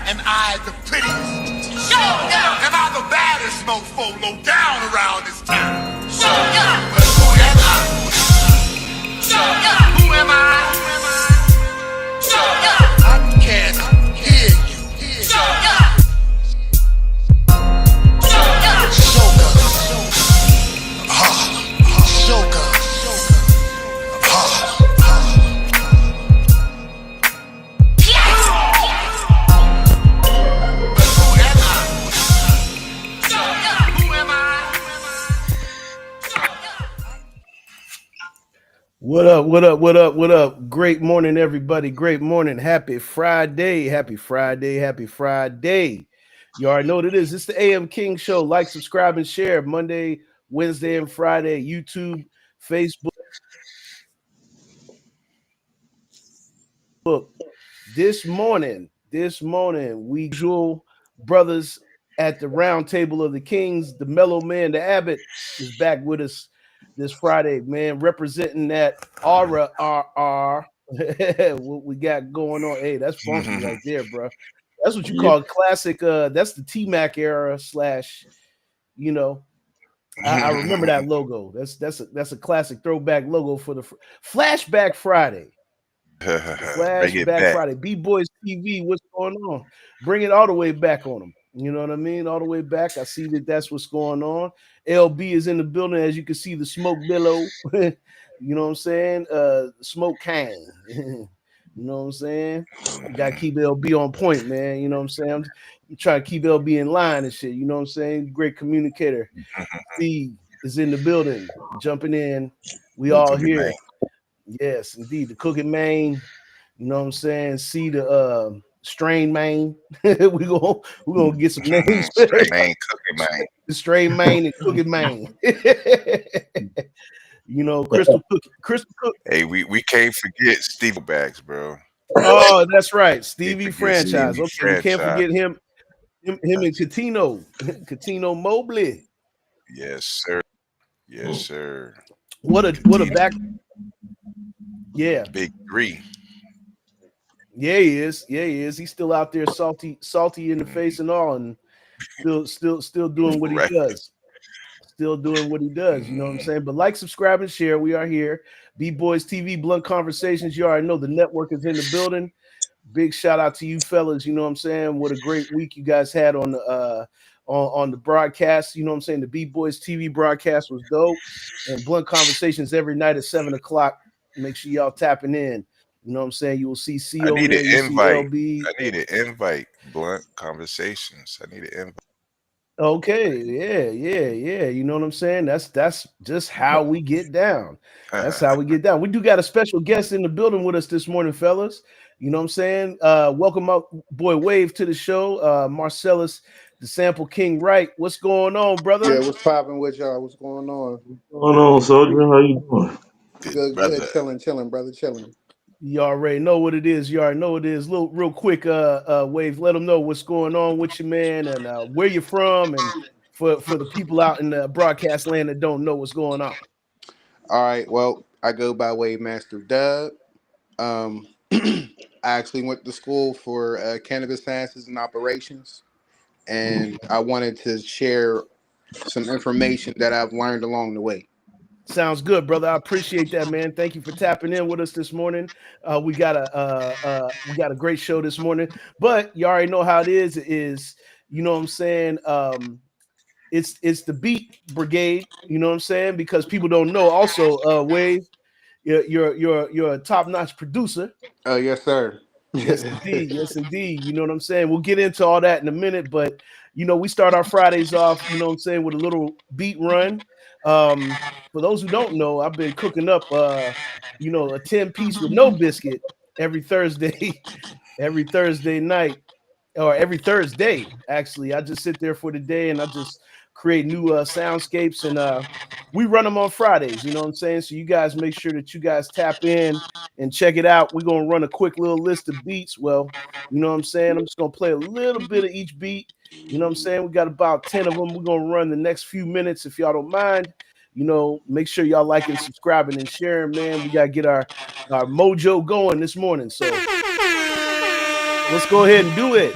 Am I the prettiest? Am I the baddest mofo low down around this town? But who am I? Who am I? I can't hear you. Sugar. What up, what up, what up, what up? Great morning, everybody. Great morning. Happy Friday. Happy Friday. Happy Friday. You already know what it is. It's the AM King Show. Like, subscribe, and share Monday, Wednesday, and Friday. YouTube, Facebook. This morning, we usual brothers at the round table of the kings. The mellow man, the Abbott, is back with us this Friday, man, representing that aura what we got going on. Hey, that's funky right there, bro. That's what you call classic. That's the T-Mac era slash, you know. I remember that logo. That's a classic throwback logo for the Flashback Friday. Flashback Friday. B-Boys TV, what's going on? Bring it all the way back on them. You know what I mean? All the way back. I see that's what's going on. LB is in the building. As you can see, the smoke billow. You know what I'm saying? Smoke cane. You know what I'm saying? Gotta keep LB on point, man. You know what I'm saying? I'm trying to keep LB in line and shit. You know what I'm saying? Great communicator. Steve is in the building, jumping in. We all here. Yes, indeed. The cooking main, you know what I'm saying? See the strain main. we're gonna get some names. Strain main, cooking main. The strain main and cooking main. You know, Crystal Cook. Hey, we can't forget Stevie Bags, bro. Oh, that's right. Stevie franchise. Stevie Okay, we can't forget him and Catino Mobley. Yes, sir. Yes, sir. What a back. Yeah. Big 3. Yeah, he is. He's still out there salty in the face and all, and still doing what he does. Still doing what he does. You know what I'm saying? But like, subscribe, and share. We are here. B-Boys TV, Blunt Conversations. You already know the network is in the building. Big shout out to you fellas. You know what I'm saying? What a great week you guys had on the on the broadcast. You know what I'm saying? The B-Boys TV broadcast was dope. And Blunt Conversations every night at 7:00. Make sure y'all tapping in. You know what I'm saying? You will see CO. I need an invite. LB. I need an invite. Blunt Conversations. I need an invite. Okay, yeah. You know what I'm saying? That's just how we get down. That's how we get down. We do got a special guest in the building with us this morning, fellas. You know what I'm saying? Welcome up, boy Wave, to the show. Marcellus, the Sample King Wright. What's going on, brother? Yeah, what's popping with y'all? What's going on? What's going on, soldier? How you doing? Good, chilling, brother, chilling. You already know what it is. Real quick, Wave, let them know what's going on with you, man, and where you're from, and for the people out in the broadcast land that don't know what's going on. All right, well, I go by Wave Master Doug. I actually went to school for cannabis sciences and operations, and I wanted to share some information that I've learned along the way. Sounds good, brother. I appreciate that, man. Thank you for tapping in with us this morning. We got a great show this morning, but you already know how it is. You know what I'm saying? It's the Beat Brigade. You know what I'm saying? Because people don't know. Also, Wave, you're a top-notch producer. Oh, yes, sir. Yes, indeed. You know what I'm saying? We'll get into all that in a minute, but you know, we start our Fridays off, you know what I'm saying, with a little beat run. For those who don't know, I've been cooking up a 10-piece with no biscuit every Thursday night, or every Thursday, actually. I just sit there for the day and I just create new soundscapes, and we run them on Fridays, you know what I'm saying? So you guys make sure that you guys tap in and check it out. We're going to run a quick little list of beats. Well, you know what I'm saying? I'm just going to play a little bit of each beat. You know what I'm saying? We got about 10 of them. We're going to run the next few minutes. If y'all don't mind, you know, make sure y'all liking, subscribing, and sharing, man. We got to get our mojo going this morning. So let's go ahead and do it.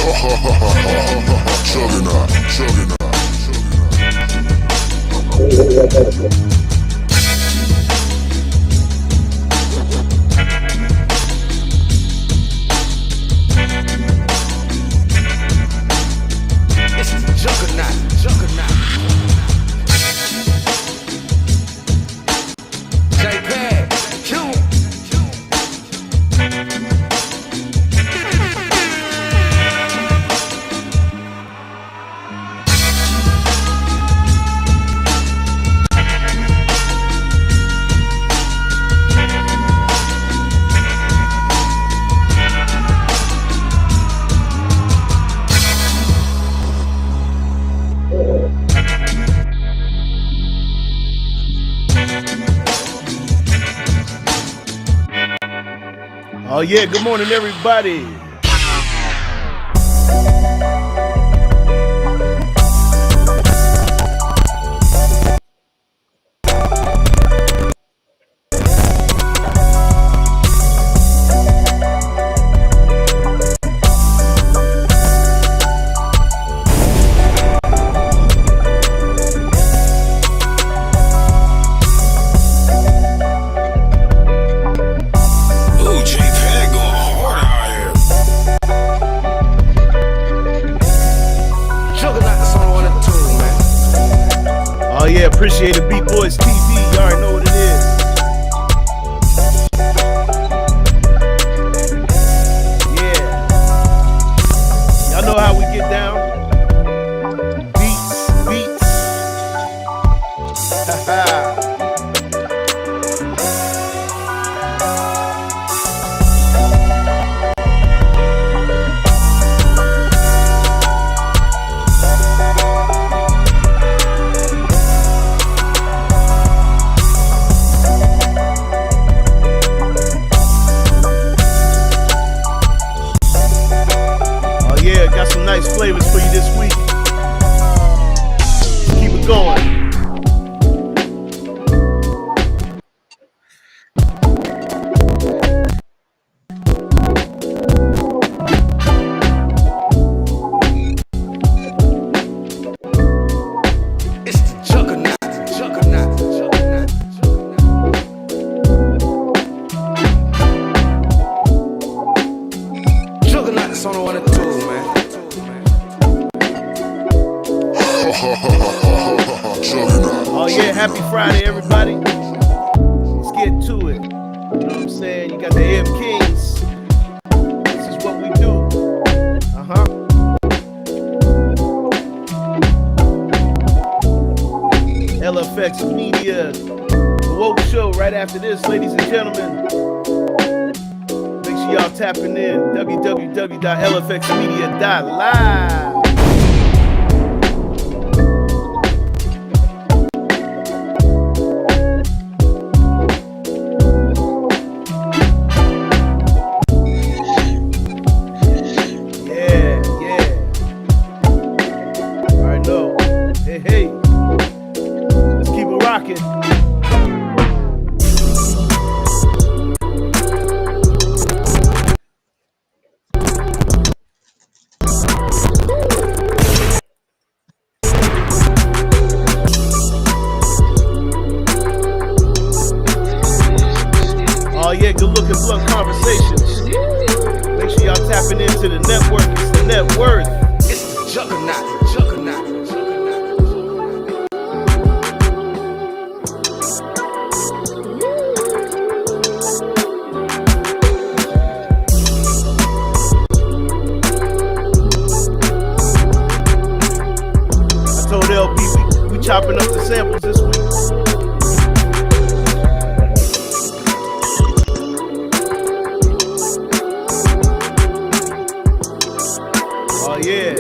Juggernaut, juggernaut. It's the juggernaut, juggernaut. J-Pad, Q. Oh yeah, good morning everybody. Ooh, J-Pad going hard out here. Juggernaut, that's on one of the tools, man. Oh yeah, appreciate it, Beat Boys TV. You already know what it is. Yeah. Y'all know how we get down. Beats, beats. Haha. Oh yeah, got some nice flavors for you this week. Keep it going. It's the juggernaut, juggernaut, juggernaut, juggernaut. Juggernaut, that's on one of the tools, man. Juggernaut. Oh yeah, happy Friday, everybody. Let's get to it. You know what I'm saying? You got the AM Kings. This is what we do. Uh-huh. LFX Media. The Woke Show right after this, ladies and gentlemen. Make sure y'all tapping in. www.lfxmedia.live. Yeah, yeah. All right, no. Hey, hey. Let's keep it rocking. Oh yeah, good looking blunt conversations. Make sure y'all tapping into the network. It's the net worth. It's the juggernaut, juggernaut, I told LB we chopping up the samples this week. Oh yeah.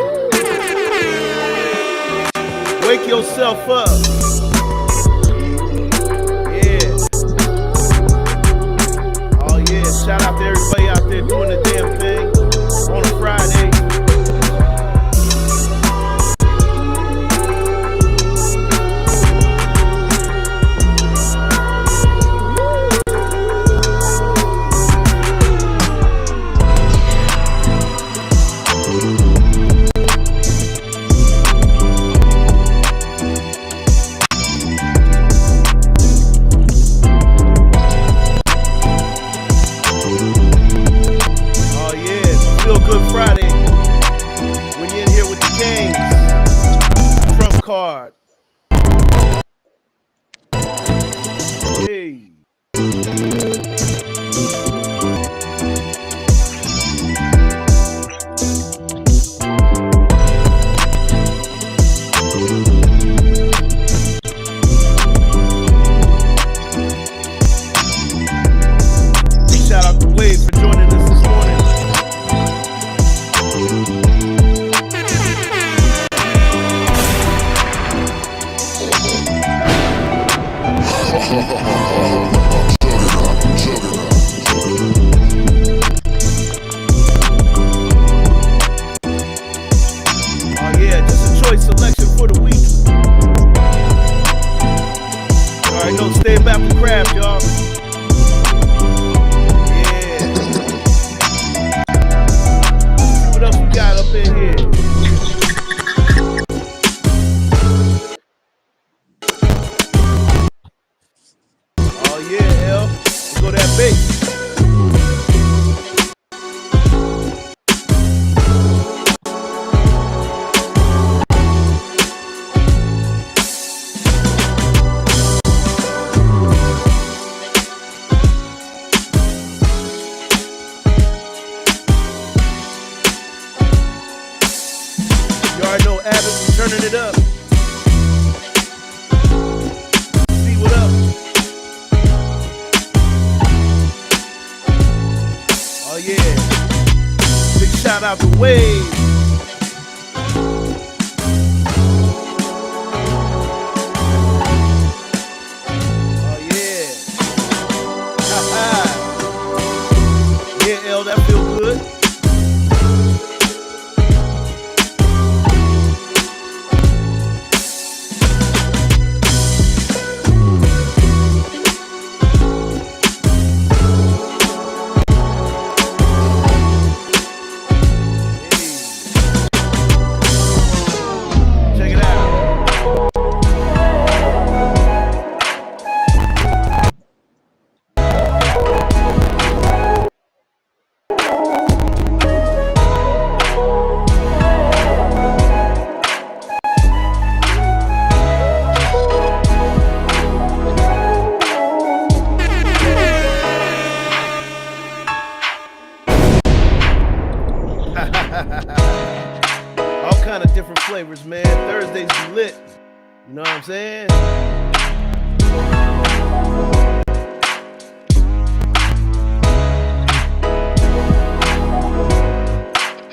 right, y'all. Yeah. See what else we got up in here. Oh yeah, L. Let's go that bass. You already know Abbott, we turning it up. See what up. Oh yeah. Big shout out to Wade. Oh yeah. Yeah, L, that feel good. Check it out. All kind of different flavors, man. Thursdays be lit. You know what I'm saying?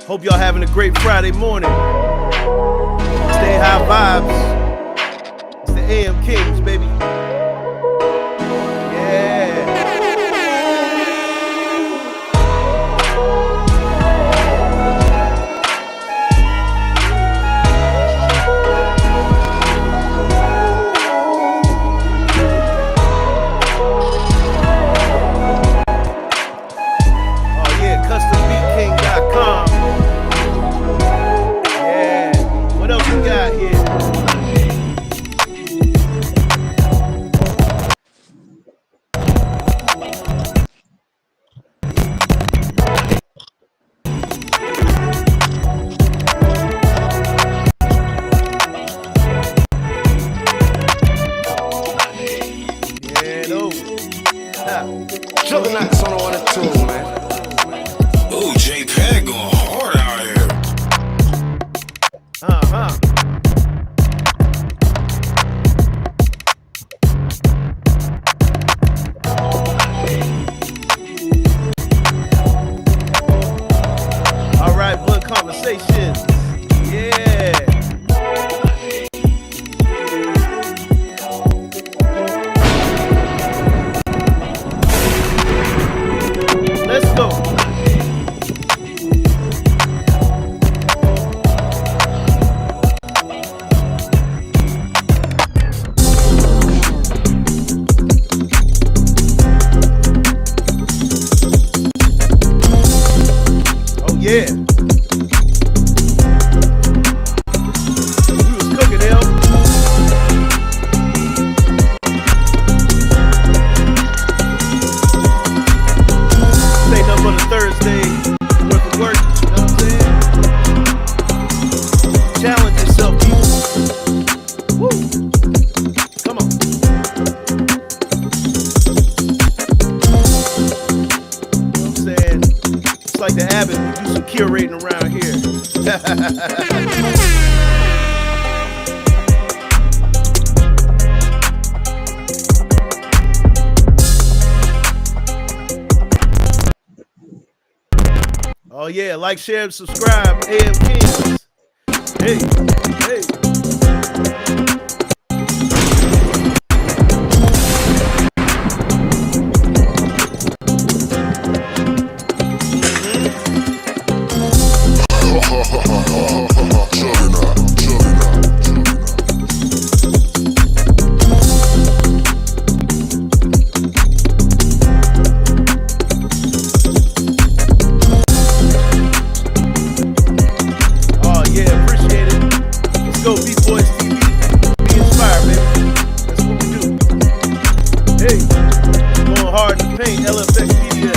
Hope y'all having a great Friday morning. Stay high vibes. It's the AM Kings, baby. Yeah. Oh yeah, custombeatking.com. Yeah. What else we got here? Yeah, those. Juggernauts on the 1 and 2, man. Ooh, JPEG going hard out here. All right, Blood Conversations. Yeah. Let's go. Oh yeah. We was cooking, L. Say nothing but a Thursday worth of work, you know what I'm saying? Challenge yourself, people. Woo! Come on. You know what I'm saying? It's like the Abbott, we do some curating around here. Oh yeah, like, share, and subscribe. AM Kings. Hey, hey. Going hard in the paint, LFX Media.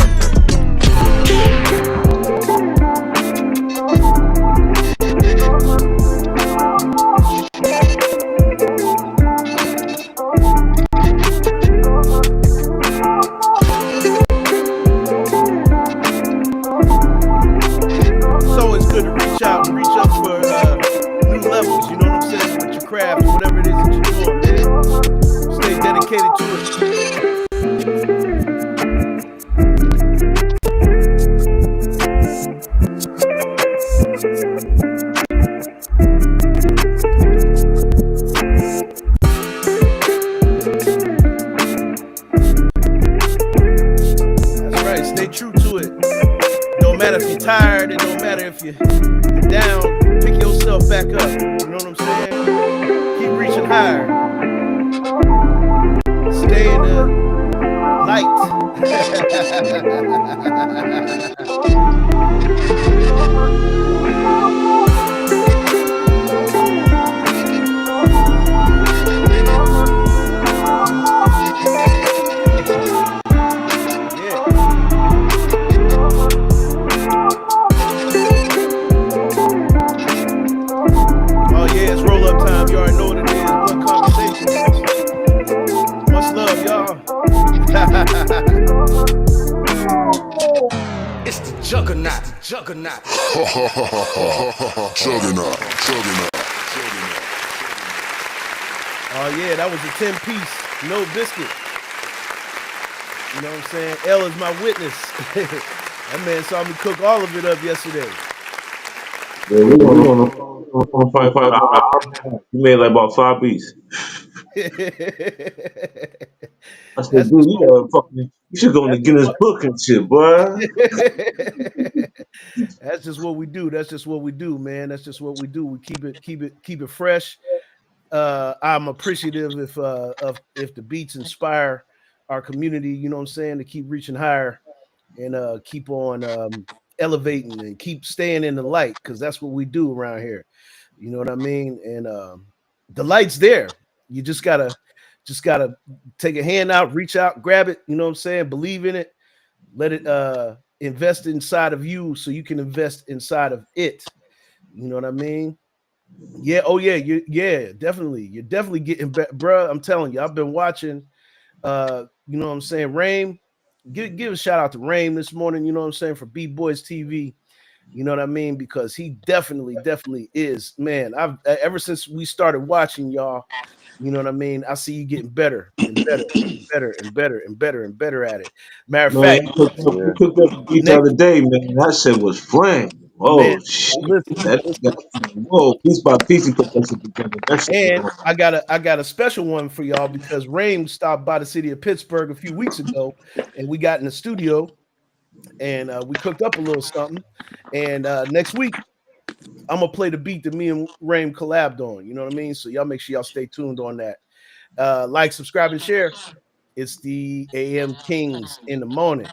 It's always good to reach out and reach up for new levels, you know what I'm saying, with your craft, whatever it is that you're doing, man. Stay dedicated to it. That's right, stay true to it. Don't matter if you're tired, it don't matter if you're down, pick yourself back up. You know what I'm saying? Keep reaching higher. Stay in the light. Oh yeah, it's roll up time. You already know what it is. Blunt conversation. Much love, y'all. It's the juggernaut, the juggernaut. Juggernaut, juggernaut. Oh yeah, that was a 10-piece, no biscuit. You know what I'm saying? L is my witness. That man saw me cook all of it up yesterday. Yeah, we on 5 hours. You made like about 5 beats. I said, That's dude, just you what gotta fucking, you should go in the that's just Guinness what Book and shit, boy. that's just what we do. That's just what we do, man. That's just what we do. We keep it fresh. I'm appreciative if the beats inspire our community, you know what I'm saying, to keep reaching higher and keep on elevating and keep staying in the light, because that's what we do around here. You know what I mean? And the light's there. You just gotta take a hand out, reach out, grab it, you know what I'm saying, believe in it, let it invest inside of you so you can invest inside of it. You know what I mean? Yeah, oh yeah, yeah, definitely. You're definitely getting better, bruh. I'm telling you, I've been watching you know what I'm saying, Rain. Give a shout out to Rain this morning, you know what I'm saying, for B Boys TV. You know what I mean? Because he definitely is, man. I've ever since we started watching y'all, you know what I mean, I see you getting better and better and better and better and better and better at it. Matter of Man, fact, we cooked up the beat the next other day, man. That shit was flame. man, Oh shit. listen, That whoa, piece by piece he put that shit together. That shit was and on. I got a special one for y'all because Rain stopped by the city of Pittsburgh a few weeks ago, and we got in the studio and we cooked up a little something. And next week I'm gonna play the beat that me and Rain collabed on. You know what I mean? So y'all make sure y'all stay tuned on that. Like, subscribe, and share. It's the AM Kings in the morning.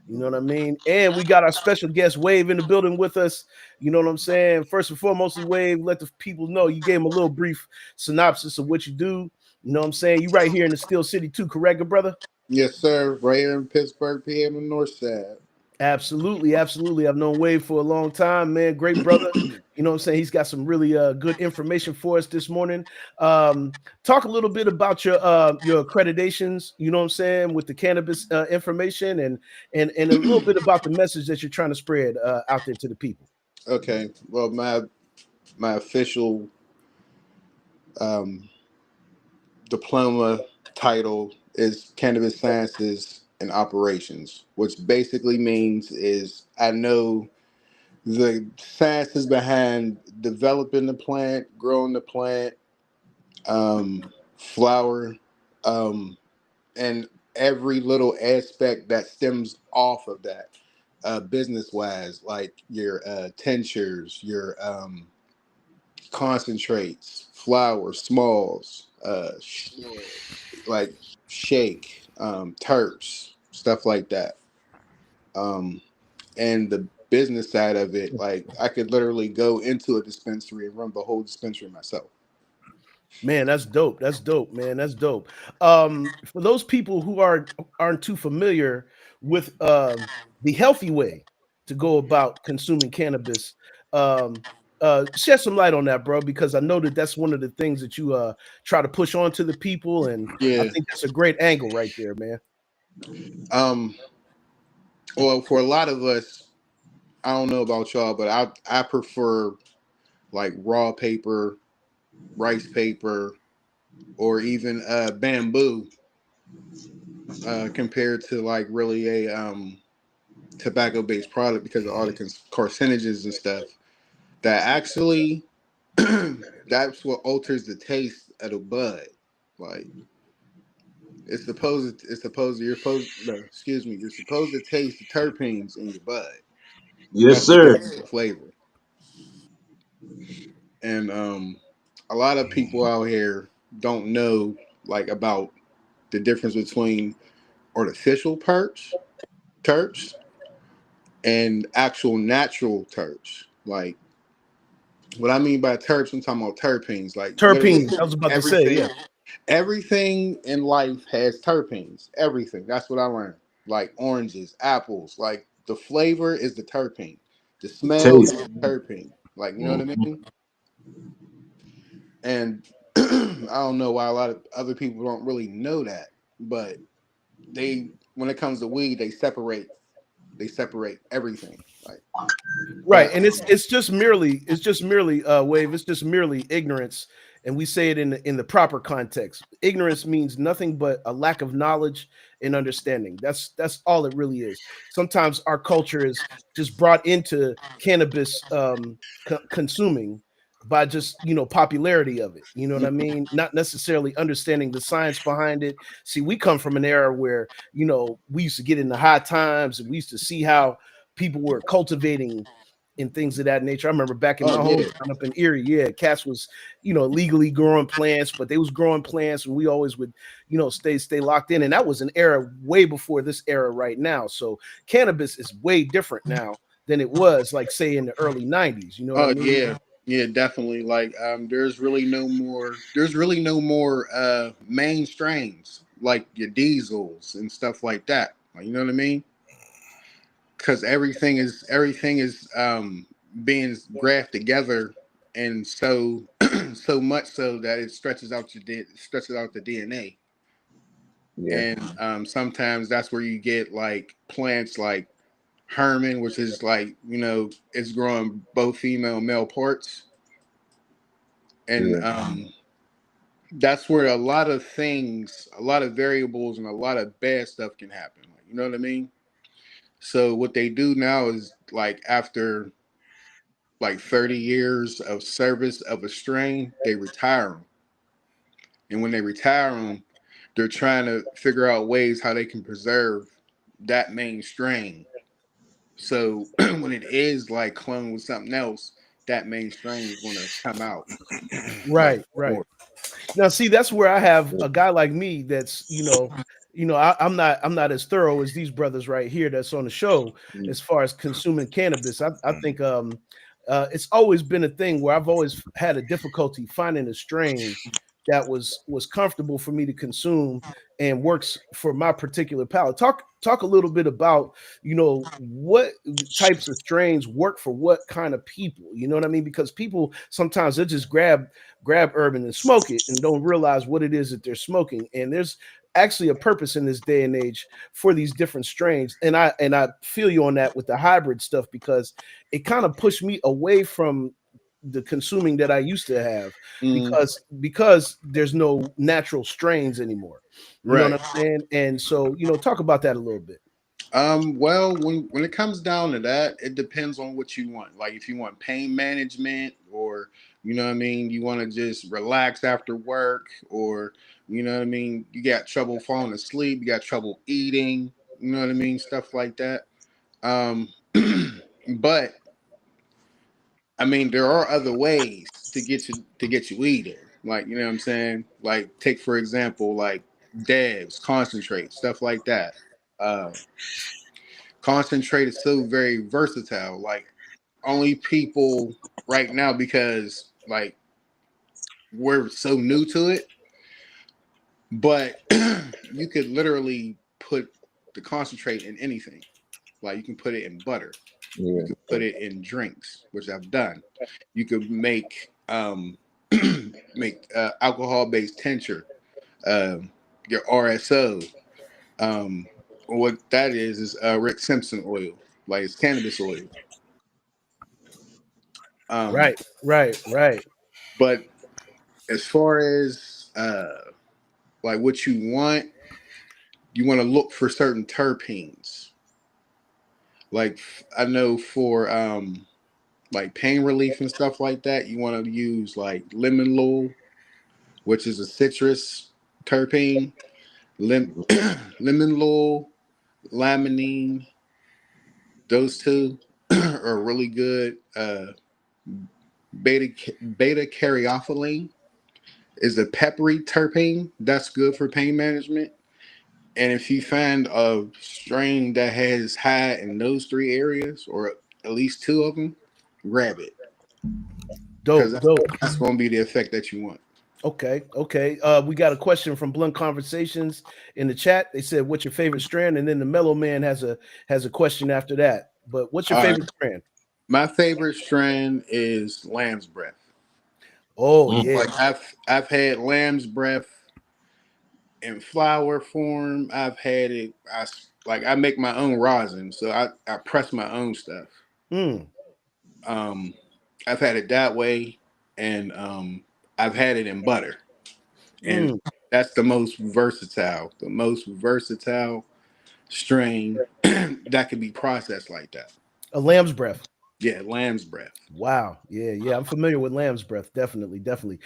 You know what I mean? And we got our special guest Wave in the building with us. You know what I'm saying? First and foremostly, Wave, let the people know you gave them a little brief synopsis of what you do. You know what I'm saying? You right here in the Steel City too, correct, good brother? Yes, sir. Right here in Pittsburgh, PM, and North Side. Absolutely, absolutely. I've known Wave for a long time, man. Great brother. You know what I'm saying? He's got some really good information for us this morning. Talk a little bit about your accreditations, you know what I'm saying, with the cannabis information and a little bit about the message that you're trying to spread out there to the people. Okay. Well, my official um, diploma title is Cannabis Sciences and Operations, which basically means is I know the sciences behind developing the plant, growing the plant, flower, um, and every little aspect that stems off of that, business wise, like your tinctures, your concentrates, flour, smalls, like shake, terps, stuff like that. Um, and the business side of it, like I could literally go into a dispensary and run the whole dispensary myself. Man, that's dope. That's dope, man. That's dope. For those people who aren't too familiar with the healthy way to go about consuming cannabis, um, shed some light on that, bro, because I know that that's one of the things that you try to push on to the people, and I Yeah. think that's a great angle right there, man. Um. Well, for a lot of us, I don't know about y'all, but I prefer like raw paper, rice paper, or even bamboo compared to like really a tobacco based product because of all the carcinogens and stuff that actually that's what alters the taste of the bud. Like it's supposed you're supposed no, excuse me, you're supposed to taste the terpenes in your bud. Yes, That's what sir. gives it the flavor. And a lot of people out here don't know like about the difference between artificial terps and actual natural terps. Like what I mean by terps, I'm talking about terpenes. Like literally Terpenes. I was about to say, everything, yeah. everything in life has terpenes. Everything. That's what I learned. Like oranges, apples. Like the flavor is the terpene. The smell is Taste. the terpene. Like you know what I Mhm. mean? And I don't know why a lot of other people don't really know that, but they when it comes to weed, they separate everything. Like Right, but and it's just merely wave. It's just merely ignorance, and we say it in the proper context. Ignorance means nothing but a lack of knowledge and understanding. That's all it really is. Sometimes our culture is just brought into cannabis consuming by just popularity of it. You know what I mean? Not necessarily understanding the science behind it. See, we come from an era where we used to get in the high times, and we used to see how people were cultivating and things of that nature. I remember back in oh my yeah. hometown up in Erie, yeah, cats was, legally growing plants, but they was growing plants, and we always would, stay locked in. And that was an era way before this era right now. So cannabis is way different now than it was, like say in the early '90s. You know what I Oh mean? yeah. Yeah, definitely. Like there's really no more main strains like your diesels and stuff like that. Like you know what I mean? Because everything is being grafted together and so much so that it stretches out the DNA. Yeah, And sometimes that's where you get like plants like Herman, which is like it's growing both female and male parts, and yeah, that's where a lot of things, a lot of variables, and a lot of bad stuff can happen. Like, you know what I mean? So what they do now is like after like 30 years of service of a strain, they retire them, and when they retire them, they're trying to figure out ways how they can preserve that main strain. So when it is like cloned with something else, that main strain is going to come out like Right, right. more. Now, see, that's where I have yeah, a guy like me that's, I'm not as thorough as these brothers right here that's on the show as far as consuming cannabis. I think it's always been a thing where I've always had a difficulty finding a strain that was comfortable for me to consume and works for my particular palate. Talk a little bit about, what types of strains work for what kind of people. You know what I mean? Because people sometimes they just grab urban and smoke it and don't realize what it is that they're smoking. And there's actually a purpose in this day and age for these different strains. And I feel you on that with the hybrid stuff because it kind of pushed me away from the consuming that I used to have Mm, because there's no natural strains anymore. You know what right. I'm saying? And so, talk about that a little bit. Well, when it comes down to that, it depends on what you want. Like if you want pain management, or you know what I mean, you want to just relax after work, or you know what I mean, you got trouble falling asleep, you got trouble eating, you know what I mean, stuff like that. Um, but I mean, there are other ways to get you eating. Like you know what I'm saying. Like take for example, like devs, concentrate, stuff like that. Uh, Concentrate is so very versatile. Like only people right now because like we're so new to it, but you could literally put the concentrate in anything. Like you can put it in butter. You Yeah. could put it in drinks, which I've done. You could make make alcohol based tincture, your RSO. Um, what that is Rick Simpson oil, like it's cannabis oil. Um, Right, right, right. but as far as like what you want to look for certain terpenes. Like I know for like pain relief and stuff like that, you want to use like lemon lol, which is a citrus terpene. Lemon lol, limonene, those two are really good. Beta caryophyllene is a peppery terpene that's good for pain management. And if you find a strain that has high in those three areas, or at least two of them, grab it because Dope, dope. that's going to be the effect that you want. Okay, okay. We got a question from Blunt Conversations in the chat. They said, "What's your favorite strand?" And then the Mellow Man has a question after that. But what's your All right, favorite strand? my favorite strain is lamb's breath. Oh Mm. yeah. Like I've had lamb's breath in flower form. I've had it. I make my own rosin, so I press my own stuff. Mm, Um, I've had it that way, and I've had it in butter, and mm. that's the most versatile strain that can be processed like that. A lamb's breath. Yeah, lamb's breath. Wow. Yeah, yeah. I'm familiar with lamb's breath. Definitely, definitely.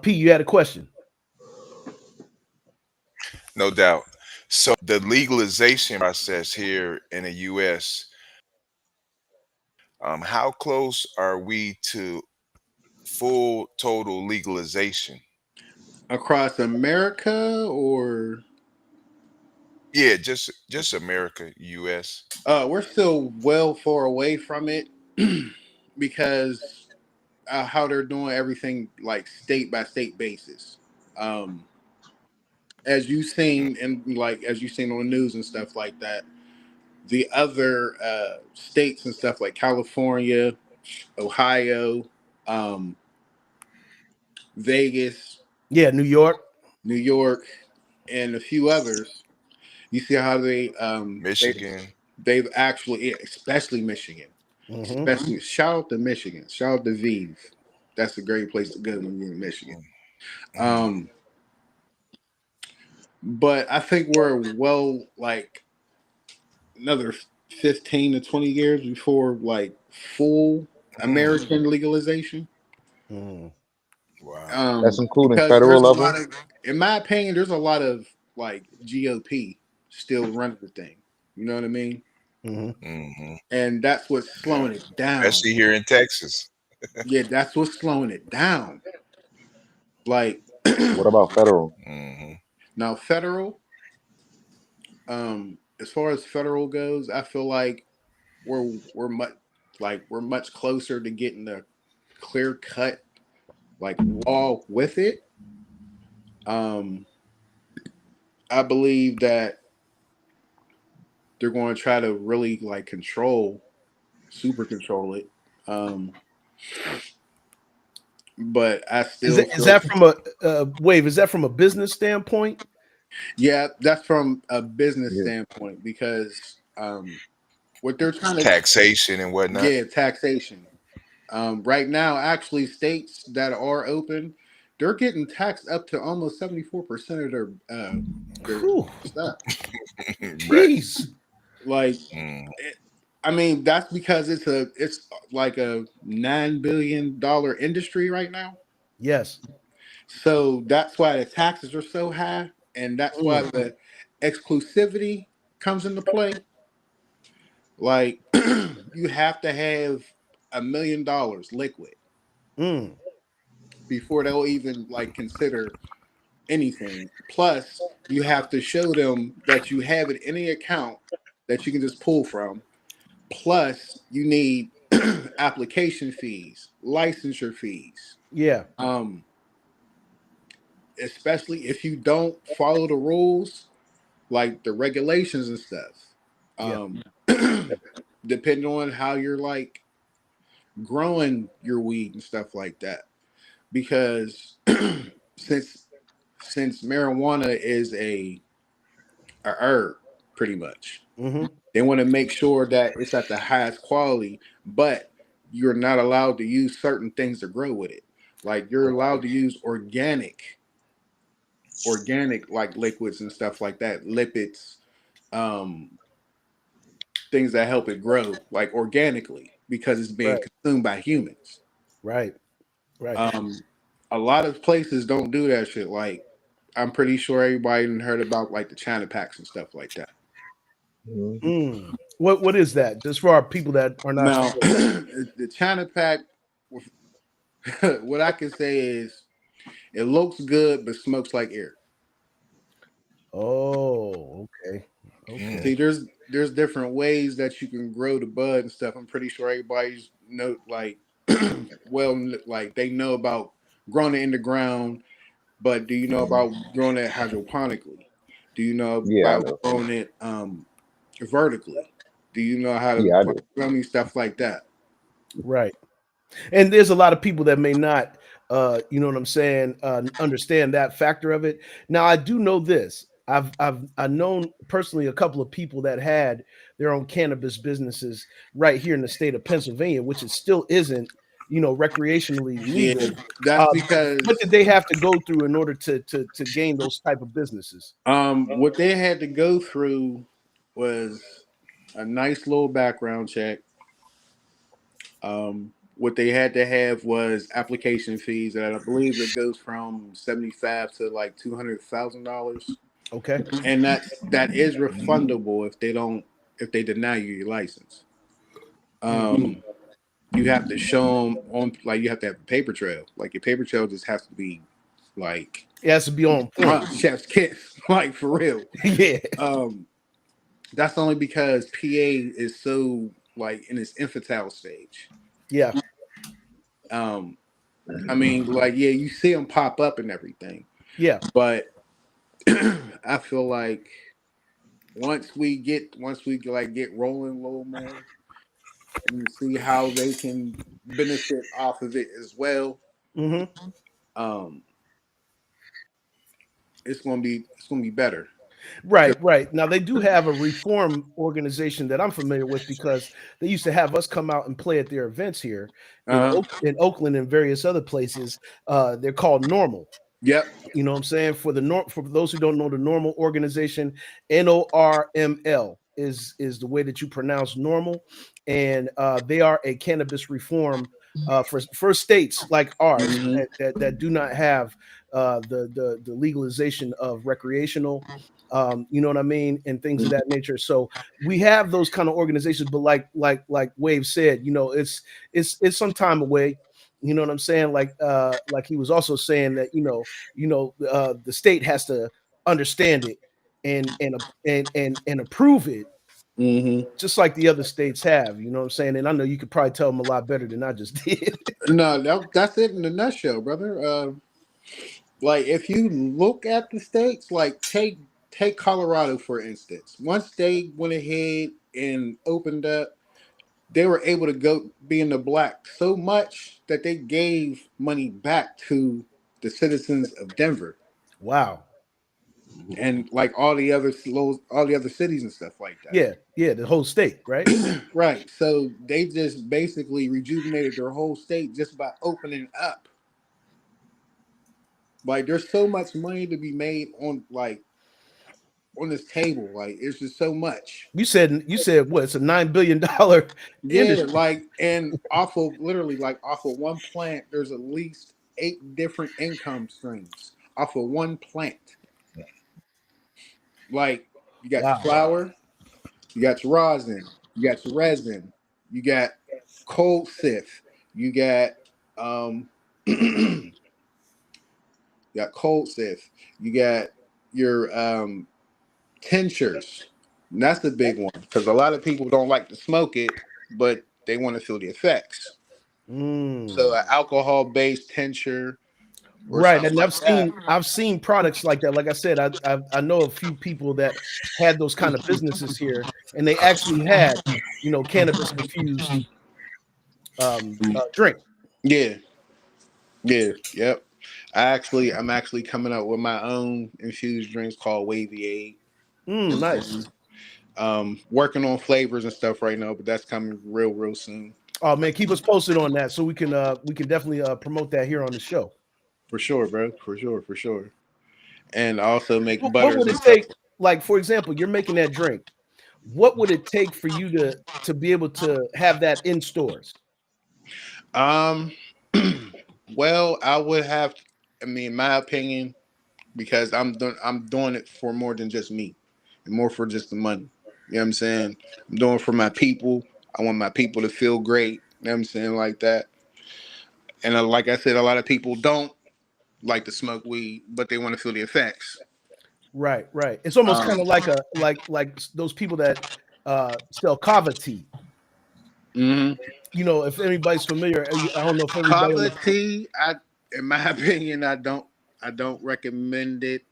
P, you had a question. No doubt. So the legalization process here in the U.S. How close are we to full total legalization? Across America, or Yeah, just America, U.S. we're still well far away from it because how they're doing everything like state by state basis. Um, as you seen and like as you seen on the news and stuff like that, the other states and stuff like California, Ohio, um, Vegas, Yeah, New York. New York, and a few others. You see how Michigan. they've actually, especially Michigan, Hmm. especially shout out to Michigan, shout out to Vive. That's a great place to go when you're in Michigan. Mhm. Um, but I think we're well like another 15 to 20 years before like full Mhm. American legalization. Mm. Wow. That's including Because federal there's a level. lot of, in my opinion, there's a lot of like GOP still running the thing. You know what I mean? Hmm. Hmm. And that's what's Yeah, slowing it down. especially here in Texas. Yeah, that's what's slowing it down. Like What about federal? Hmm. now, federal, as far as federal goes, I feel like we're much we're much closer to getting the clear cut like law with it. Um, I believe that they're going to try to really like super control it. Um, but I Is still that is feel, that from a wave? Is that from a business standpoint? yeah, that's from a business Yeah. standpoint because what they're trying to, Taxation and whatnot. yeah, taxation. Right now, actually, states that are open, they're getting taxed up to almost 74% of their Whew, stuff. Right. jeez. Like, Mm. I mean, that's because it's like a $9 billion industry right now. Yes. So that's why the taxes are so high, and that's why Mm, the exclusivity comes into play. Like, you have to have $1 million liquid mm. before they'll even like consider anything. Plus, you have to show them that you have it in any account that you can just pull from. Plus, you need application fees, licensure fees. Yeah. Um, especially if you don't follow the rules, like the regulations and stuff. Yeah. Um, depending on how you're like growing your weed and stuff like that, because since since marijuana is a herb, pretty much, Mm-hmm. they want to make sure that it's at the highest quality, but you're not allowed to use certain things to grow with it. Like you're allowed to use organic like liquids and stuff like that, lipids, um, things that help it grow like organically because it's being Right. consumed by humans. Right. Right. Um, a lot of places don't do that shit. Like I'm pretty sure everybody done heard about like the China packs and stuff like that. Mhm. Mm. What is that? Just for our people that are not Now, familiar. the China pack, what I can say is it looks good but smokes like air. Oh, okay. Okay. See, there's different ways that you can grow the bud and stuff. I'm pretty sure everybody's know like like they know about growing it in the ground, but do you know Mhm. about growing it hydroponically? Do you know Yeah, I about know. growing it vertically? Do you know how to Yeah, I like do. I mean stuff like that? Right. And there's a lot of people that may not you know what I'm saying, understand that factor of it. Now I do know this. I've known personally a couple of people that had their own cannabis businesses right here in the state of Pennsylvania, which it still isn't, you know, recreationally Yeah, legal. that's Uh, what because did they have to go through in order to gain those type of businesses? what they had to go through was a nice little background check. What they had to have was application fees, and I believe it goes from 75 to like $200,000, Okay. and that is refundable if they don't if they deny you your license. Mm. You have to show them on like you have to have a paper trail. Like your paper trail just has to be like It has to be on point. chef's kiss, like for real. Yeah. Um, that's only because PA is so like in its infantile stage. Yeah. Um, I mean, like yeah, you see them pop up and everything, Yeah. but I feel like once we like get rolling a little more and see how they can benefit off of it as well, Hmm. um, it's gonna be better. Right, right. Now they do have a reform organization that I'm familiar with because they used to have us come out and play at their events here Uh huh. In Oakland and various other places. They're called Normal. Yep. You know what I'm saying? For those who don't know the Normal organization, NORML is the way that you pronounce normal, and they are a cannabis reform for states like ours Hmm. that do not have the legalization of recreational. You know what I mean, and things of that nature. So we have those kind of organizations, but like Wave said, you know, it's some time away. You know what I'm saying? Like he was also saying that the state has to understand it and approve it, Hmm. just like the other states have. You know what I'm saying? And I know you could probably tell them a lot better than I just did. No, that's it in a nutshell, brother. Like if you look at the states, like take Colorado for instance. Once they went ahead and opened up, they were able to go be in the black so much that they gave money back to the citizens of Denver Wow. and like all the other cities and stuff like that. Yeah, yeah, the whole state, right? Right. So they just basically rejuvenated their whole state just by opening up. Like there's so much money to be made on this table. Like it's just so much. You said what? It's a $9 billion Yeah, industry. like and off of literally like off of one plant, there's at least 8 different income streams off of one plant. Like you got your Wow. flour, you got your rosin, you got your resin, you got cold sift, you got um you got cold sift, you got your tinctures. And that's the big one because a lot of people don't like to smoke it, but they want to feel the effects. So Mm. an alcohol based tincture, or Right, something and like that. I've seen products like that. Like I said, I know a few people that had those kind of businesses here, and they actually had cannabis infused drink. Yeah, yeah, yep. I'm actually coming up with my own infused drinks called Wavy Aid. Nice. Working on flavors and stuff right now, but that's coming real soon. Oh man, keep us posted on that so we can definitely promote that here on the show. For sure, bro. For sure. And I also make What butters would and it stuff. take? Like for example, you're making that drink. What would it take for you to be able to have that in stores? Um, well, I would have. I mean, in my opinion, because I'm doing it for more than just me, and more for just the money. You know what I'm saying? I'm doing it for my people. I want my people to feel great. You know what I'm saying, like that. And like I said, a lot of people don't like to smoke weed, but they want to feel the effects. Right, right. It's almost kind Um, of like those people that sell kava tea. mhm. If anybody's familiar, I don't know if everybody on Kava the tea, in my opinion, I don't recommend it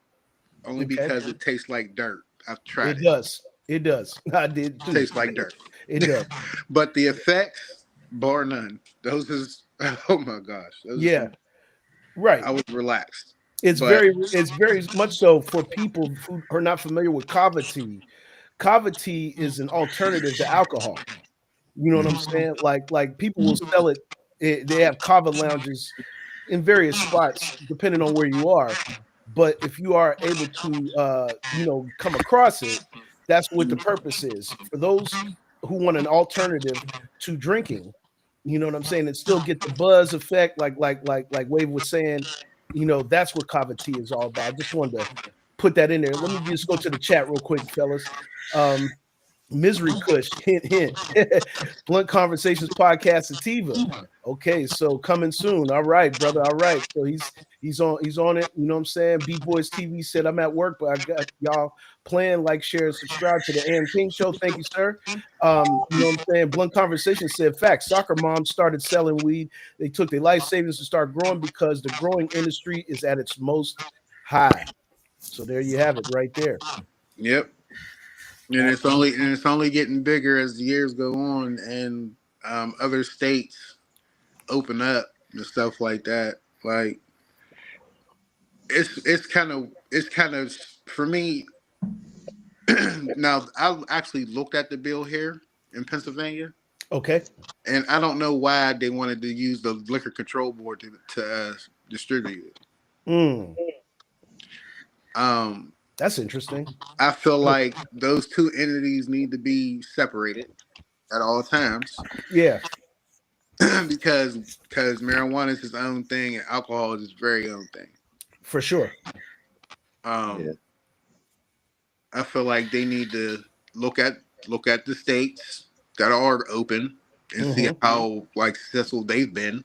only okay, because it tastes like dirt. I've tried it it. does, it does. I did It too. tastes like dirt. It does. But the effects, bar none. Those is oh my gosh. Those are Yeah, some right. I was relaxed. It's But very much so for people who are not familiar with kava tea. Kava tea is an alternative to alcohol. You know what I'm saying? Like people will sell it. They have kava lounges in various spots depending on where you are. But if you are able to come across it, that's what the purpose is. For those who want an alternative to drinking, you know what I'm saying, and still get the buzz effect, like Wave was saying, that's what kava tea is all about. I just wanted to put that in there. Let me just go to the chat real quick, fellas. Misery Kush, hint, hint. Blunt Conversations Podcast Sativa. Okay, so coming soon. All right, brother. All right. So he's on it. You know what I'm saying? B Boys TV said I'm at work, but I got y'all playing, like, share, and subscribe to the AM King Show. Thank you, sir. You know what I'm saying? Blunt Conversation said facts. Soccer moms started selling weed. They took their life savings to start growing because the growing industry is at its most high. So there you have it right there. yep. And it's only getting bigger as the years go on and other states open up and stuff like that. Like it's kind of for me. Now I actually looked at the bill here in Pennsylvania, Okay. and I don't know why they wanted to use the liquor control board to distribute it. Mm, Um, that's interesting. I feel like those two entities need to be separated at all times Yeah, because marijuana is its own thing and alcohol is its very own thing. for sure. Yeah. Um, I feel like they need to look at look at the states that are open and see Hmm. how like successful they've been.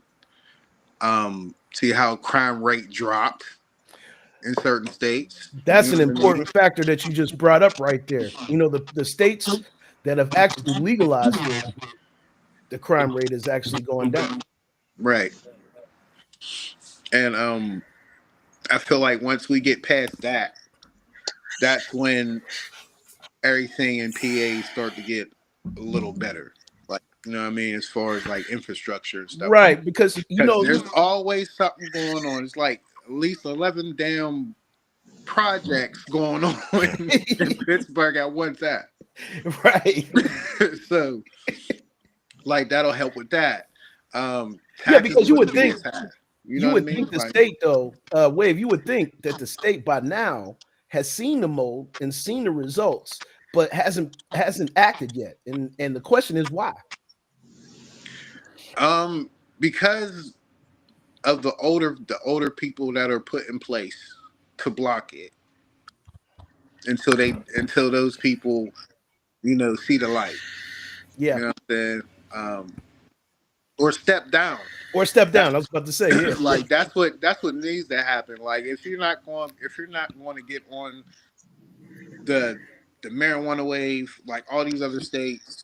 See how crime rate dropped in certain states. You That's know an what I mean? important factor that you just brought up right there. The states that have actually legalized it, the crime rate is actually going down. Right. And I feel like once we get past that, that's when everything in PA start to get a little better. Like, you know what I mean, as far as like infrastructure and stuff like Right, that. because Because there's always something going on. It's like at least 11 damn projects going on in Pittsburgh at one time. right. So, like, that'll help with that. Yeah, Taxes because you would wouldn't be think as high. You know you what I would mean? think the Like, state though, Wave, you would think that the state by now has seen the mold and seen the results, but hasn't acted yet. And the question is why? um, because of the older people that are put in place to block it until those people see the light. Yeah. You know what I'm saying? Or step down. Or step That's down. I was about to say, yeah. like that's what needs to happen. Like if you're not going to get on the the marijuana wave, like all these other states,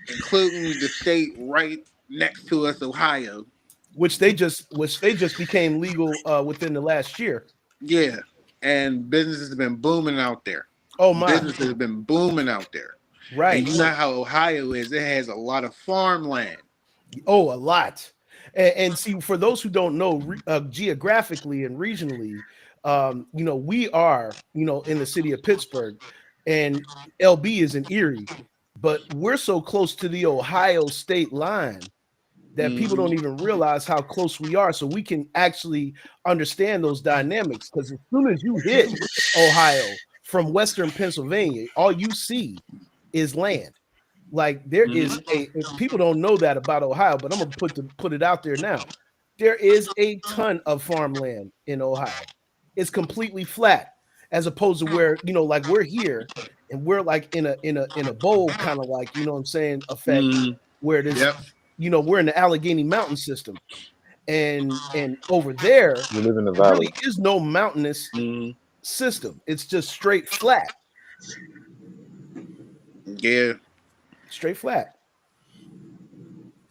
including the state right next to us, Ohio. which they just became legal within the last year. Yeah, and business has been booming out there. Oh my, Business has been booming out there, and right. you know how Ohio is. It has a lot of farmland. Oh, a lot. And see, for those who don't know, geographically and regionally, we are, in the city of Pittsburgh, and LB is in Erie, but we're so close to the Ohio state line that people Hmm. don't even realize how close we are. So we can actually understand those dynamics because as soon as you hit Ohio from Western Pennsylvania, all you see is land. Like there is Hmm. people don't know that about Ohio, but I'm gonna put it out there now. There is a ton of farmland in Ohio. It's completely flat, as opposed to where like we're here and we're like in a bowl, kind of like what I'm saying, effect Hmm. where it is, Yep. we're in the Allegheny Mountain system, and over there We live in the there valley. really is no mountainous Hmm. system. It's just straight flat, Yeah. straight flat.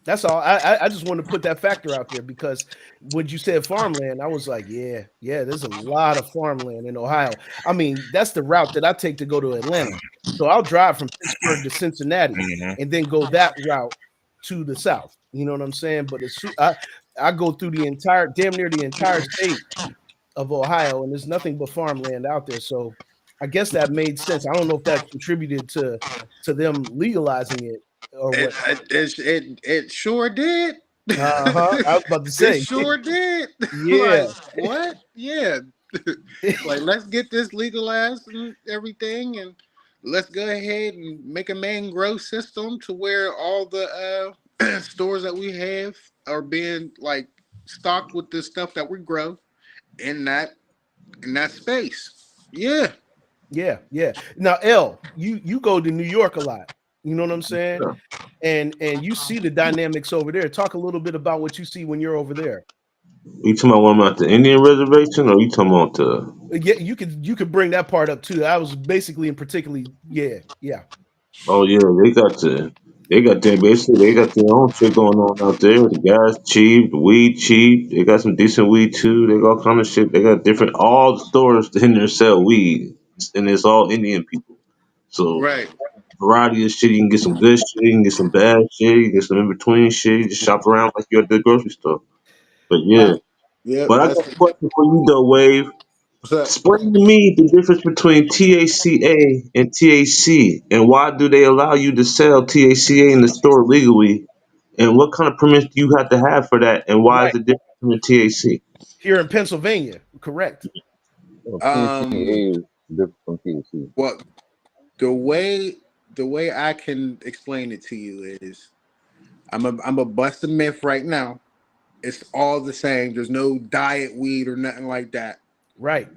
That's all. I just wanted to put that factor out there because when you said farmland, I was like, yeah, yeah, there's a lot of farmland in Ohio. I mean, that's the route that I take to go to Atlanta. So I'll drive from Pittsburgh to Cincinnati Mhm. and then go that route to the south. You know what I'm saying? But I go through the entire, damn near the entire state of Ohio, and there's nothing but farmland out there. So I guess that made sense. I don't know if that contributed to them legalizing it or It what. it sure did. Uh-huh. I was about to It say, sure did. yeah. Like what? Yeah. Like let's get this legalized and everything, and let's go ahead and make a mangrove system to where all the stores that we have are being like stocked with the stuff that we grow in that space. Yeah. Yeah, yeah. Now, L, you go to New York a lot. You know what I'm saying? Yeah. And you see the dynamics over there. Talk a little bit about what you see when you're over there. You talking about one about the Indian reservation, or you talking about the? Yeah, you could bring that part up too. I was basically in particularly, yeah, yeah. Oh yeah, they got their basically they got their own shit going on out there. The gas cheap, the weed cheap. They got some decent weed too. They got all kind of shit. They got different all the stores in there sell weed, and it's all Indian people. So Right. variety of shit. You can get some good shit, you can get some bad shit, you can get some in between shit. You just shop around like you're at the grocery store. But Uh, yeah, Yep. but I got That's a question for you though, Wave. what's up. Explain to me the difference between THCA and THC, and why do they allow you to sell THCA in the store legally? And what kind of permits do you have to have for that? And why is right it different from the THC? here in Pennsylvania, correct? Well, Um. THCA is different from THC. Well, the way the way I can explain it to you is I'm a bust a myth right now. It's all the same. There's no diet weed or nothing like that. Right.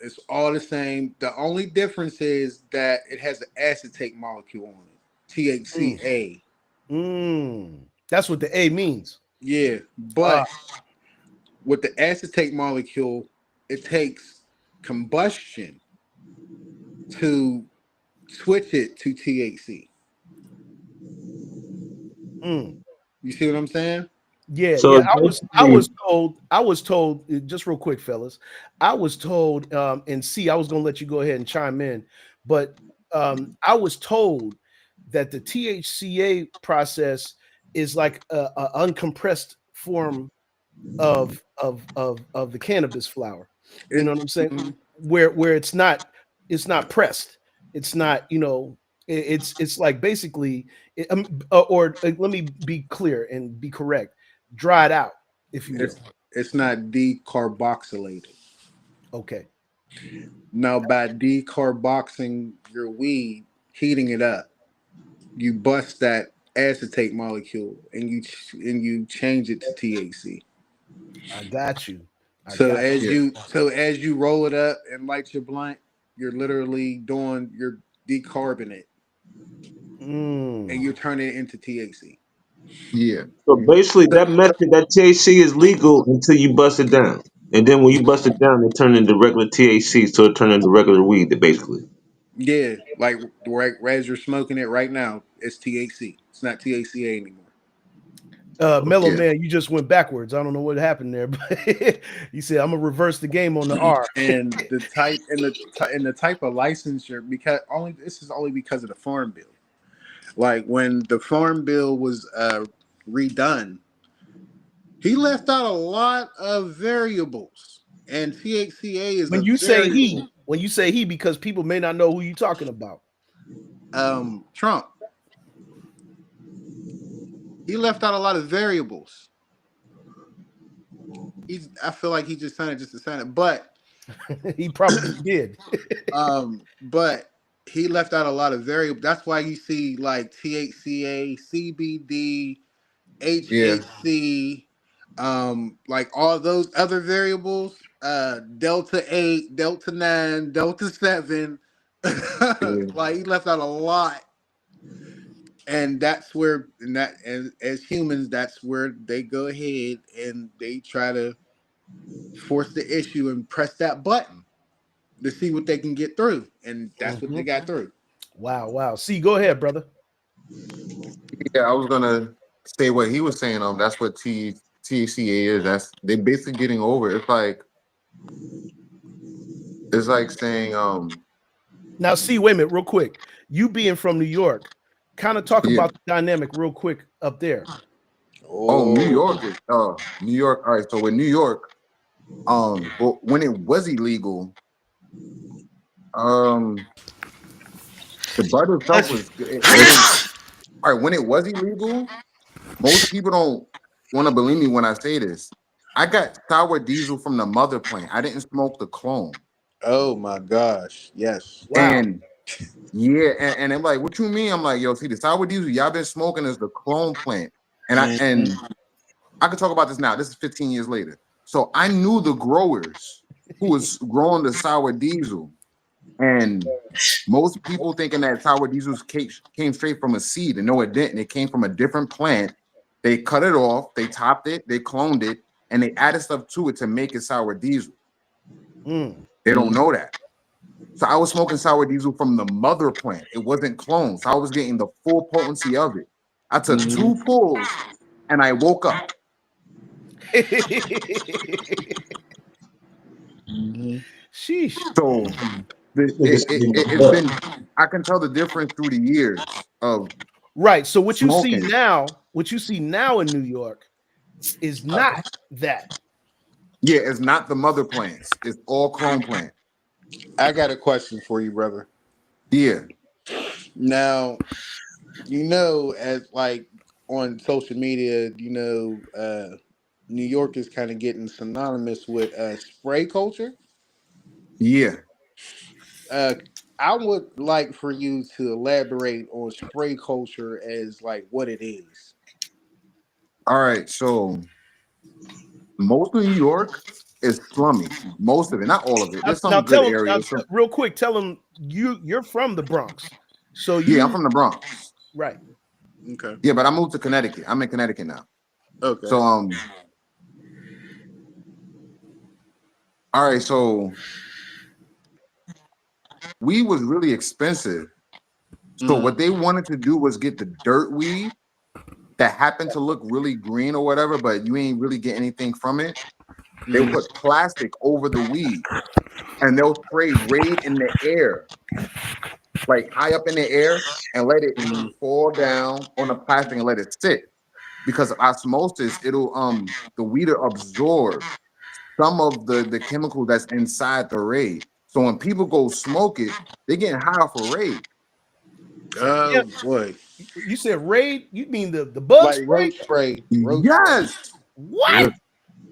It's all the same. The only difference is that it has an acetate molecule on it. Mm, THCA. that's what the A means. Yeah, Uh, but with the acetate molecule, it takes combustion to switch it to THC. mm. You see what I'm saying? Yeah, So yeah. it's I was told, just real quick, fellas. I was told, and see, I was gonna let you go ahead and chime in, but I was told that the THCA process is like a uncompressed form of the cannabis flower. You know It. what I'm saying? Mhm. Where it's not pressed. It's not, it's like basically or let me be clear and be correct. Dried out, if you It's will. it's not decarboxylated. Okay. Now, by decarboxing your weed, heating it up, you bust that acetate molecule and you change it to THC. I got you. I So got as Yeah. you roll it up and light your blunt, you're literally doing your decarbonate you. and you're turning it into THC. Yeah. so basically that method, that THC is legal until you bust it down, and then when you bust it down, it turn into regular THC, so it turn into regular weed, basically. Yeah, like right as you're smoking it right now, it's THC. It's not THCA anymore. Mellow Yeah. Man, you just went backwards. I don't know what happened there, but you said I'm gonna reverse the game on the R. And the type and the type of licensure, because only this is only because of the farm bill. Like when the farm bill was redone, he left out a lot of variables, and THCA is a variable. When you say he, because people may not know who you're talking about. Trump, he left out a lot of variables. I feel like he just signed it just to sign it, He probably did. but he left out a lot of variables. That's why you see like THCA, CBD, Yeah. HHC, like all those other variables, Delta 8, Delta 9, Delta 7. Yeah. Like he left out a lot. And that's where, and that, as humans, that's where they go ahead and they try to force the issue and press that button to see what they can get through. And that's what they Mhm. got through. Wow. See, go ahead, brother. Yeah, I was gonna say what he was saying. That's what TCA is. That's they basically getting over. It's like saying Now, see, wait a minute, real quick. You being from New York, kind of talk yeah. about the dynamic real quick up there. Oh, New Oh, York is New York. All right, so with New York, but when it was illegal, um, the bud itself was it was all right. When it was illegal, most people don't want to believe me when I say this. I got sour diesel from the mother plant. I didn't smoke the clone. oh my gosh. Yes. Wow. And yeah, and I'm like, what you mean? I'm like, yo, see, the sour diesel y'all been smoking is the clone plant. And I could talk about this now. This is 15 years later. So I knew the growers who was growing the sour diesel. And most people thinking that sour diesels came straight from a seed, and no, it didn't. It came from a different plant. They cut it off, they topped it, they cloned it, and they added stuff to it to make it sour diesel. Mm. They don't know that. So I was smoking sour diesel from the mother plant. It wasn't cloned. So I was getting the full potency of it. I took Mhm. 2 pulls and I woke up. Mhm. Sheesh. So Niggas it's been, I can tell the difference through the years of Right. So smoking. what you see now in New York is not that. Yeah, it's not the mother plants. It's all clone plant. I got a question for you, brother. Yeah. Now, as like on social media, New York is kind of getting synonymous with spray culture. Yeah. Uh, I would like for you to elaborate on spray culture as like what it is. All right. So most of New York is slummy. Most of it, not all of it. There's Now some good tell him areas. real quick. Tell him you're from the Bronx. So Yeah, I'm from the Bronx. right. Okay. Yeah, but I moved to Connecticut. I'm in Connecticut now. Okay. So all right, so weed was really expensive. So Mm-hmm. what they wanted to do was get the dirt weed that happened to look really green or whatever, but you ain't really get anything from it. They'll Mm-hmm. put plastic over the weed and they'll spray raid in the air, like high up in the air, and let it fall down on the plastic and let it sit. Because of osmosis, it'll the weed will absorb some of the chemical that's inside the raid. So when people go smoke it, they're getting high off a raid. Yeah, Oh boy. you said raid. You mean the bug Like spray? road spray. Road spray. Yes. What?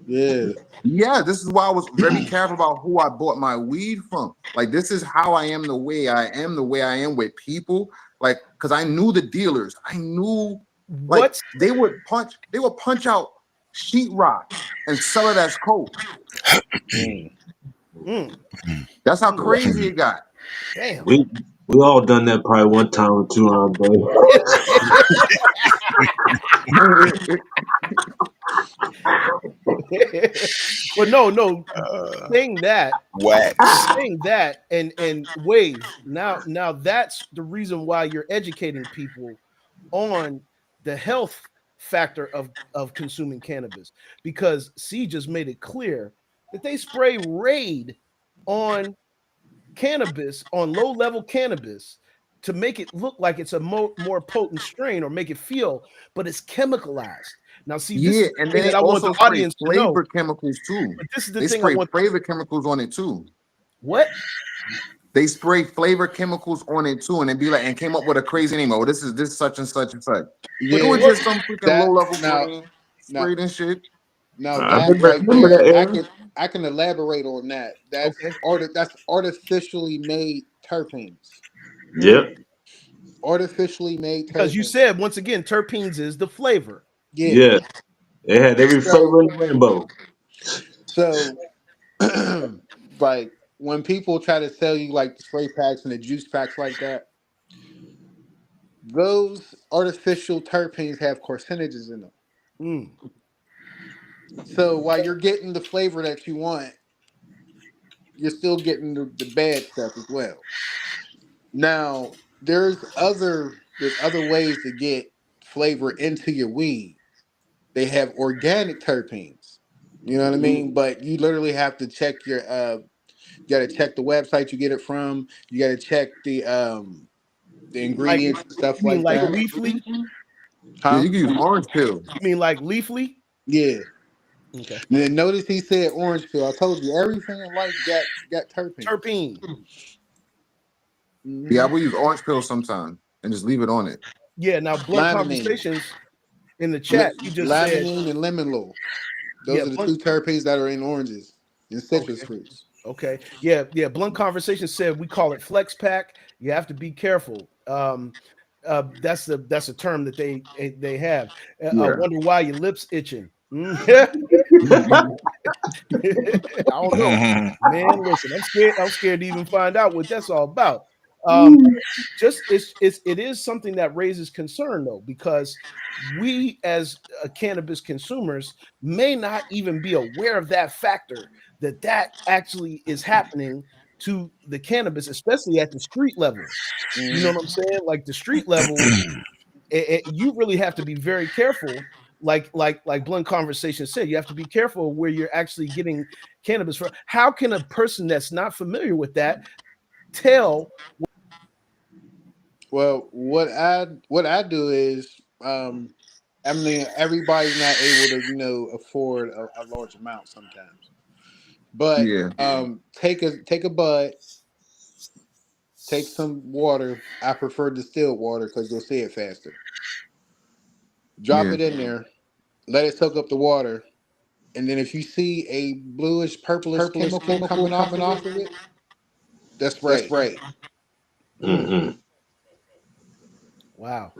Yeah. Yeah, this is why I was very careful about who I bought my weed from. Like, this is how I am the way I am with people. Like, because I knew the dealers. I knew, like, What's they would punch out sheetrock and sell it as coke. mm, That's how mm, crazy it got. damn? we we all done that probably one time or two on But no, saying that Wax. saying that and wave now that's the reason why you're educating people on the health factor of consuming cannabis, because C just made it clear that they spray Raid on cannabis, on low level cannabis, to make it look like it's a more potent strain or make it feel, but it's chemicalized. Now, see, this Yeah, is the and thing then that they I want also the spray audience to know. flavor chemicals too. But this is the They thing I spray want. flavor chemicals on it too. What? They spray flavor chemicals on it too, and they be like, and came up with a crazy name. Oh, this is this such and such and such. But it Yeah, was just some freaking that low level now grain now sprayed and shit. now I that remember, right remember that there, era. I can elaborate on that. Okay. That's artificially made terpenes. Mm. Yep. Artificially made Because you terpenes. said, once again, terpenes is the flavor. Yeah. Yeah. They had every So flavor in the rainbow. so like when people try to sell you like the spray packs and the juice packs like that, those artificial terpenes have carcinogens in them. Mm. So while you're getting the flavor that you want, you're still getting the bad stuff as well. Now, there's other ways to get flavor into your weed. They have organic terpenes. You know what I mean? But you literally have to check your you gotta check the website you get it from. You gotta check the Like, ingredients and stuff you mean like like that. Leafly? Yeah, Huh? you can use orange peel. You mean like Leafly? Yeah. Okay. And then notice he said orange peel. I told you everything in life got terpenes. Terpene. Yeah, I Hmm. will use orange peel sometime and just leave it on it. Yeah. Now, Blunt Limonene. Conversations in the chat, he just said, Limonene and lemon law. yeah, Those are the Blunt. two terpenes that are in oranges and citrus Okay. fruits. Okay. Yeah. Yeah. Blunt Conversation said we call it Flex Pack. You have to be careful. That's a term that they have. I Yeah. wonder why your lips itching. Mm. I don't know, man. Listen, I'm scared. I'm scared to even find out what that's all about. Um, just it is something that raises concern though, because we as cannabis consumers may not even be aware of that factor, that actually is happening to the cannabis, especially at the street level. You know Mhm. what I'm saying? Like the street level, you really have to be very careful. Like Blunt Conversation said, you have to be careful where you're actually getting cannabis from. How can a person that's not familiar with that tell? Well, what I do is, I mean, everybody's not able to afford a large amount sometimes, but Yeah. take a bud, take some water. I prefer distilled water because you'll see it faster. Drop Yeah. it in there, let it soak up the water, and then if you see a bluish purplish chemical coming off of it, that's right. Mm, Mm-hmm. wow,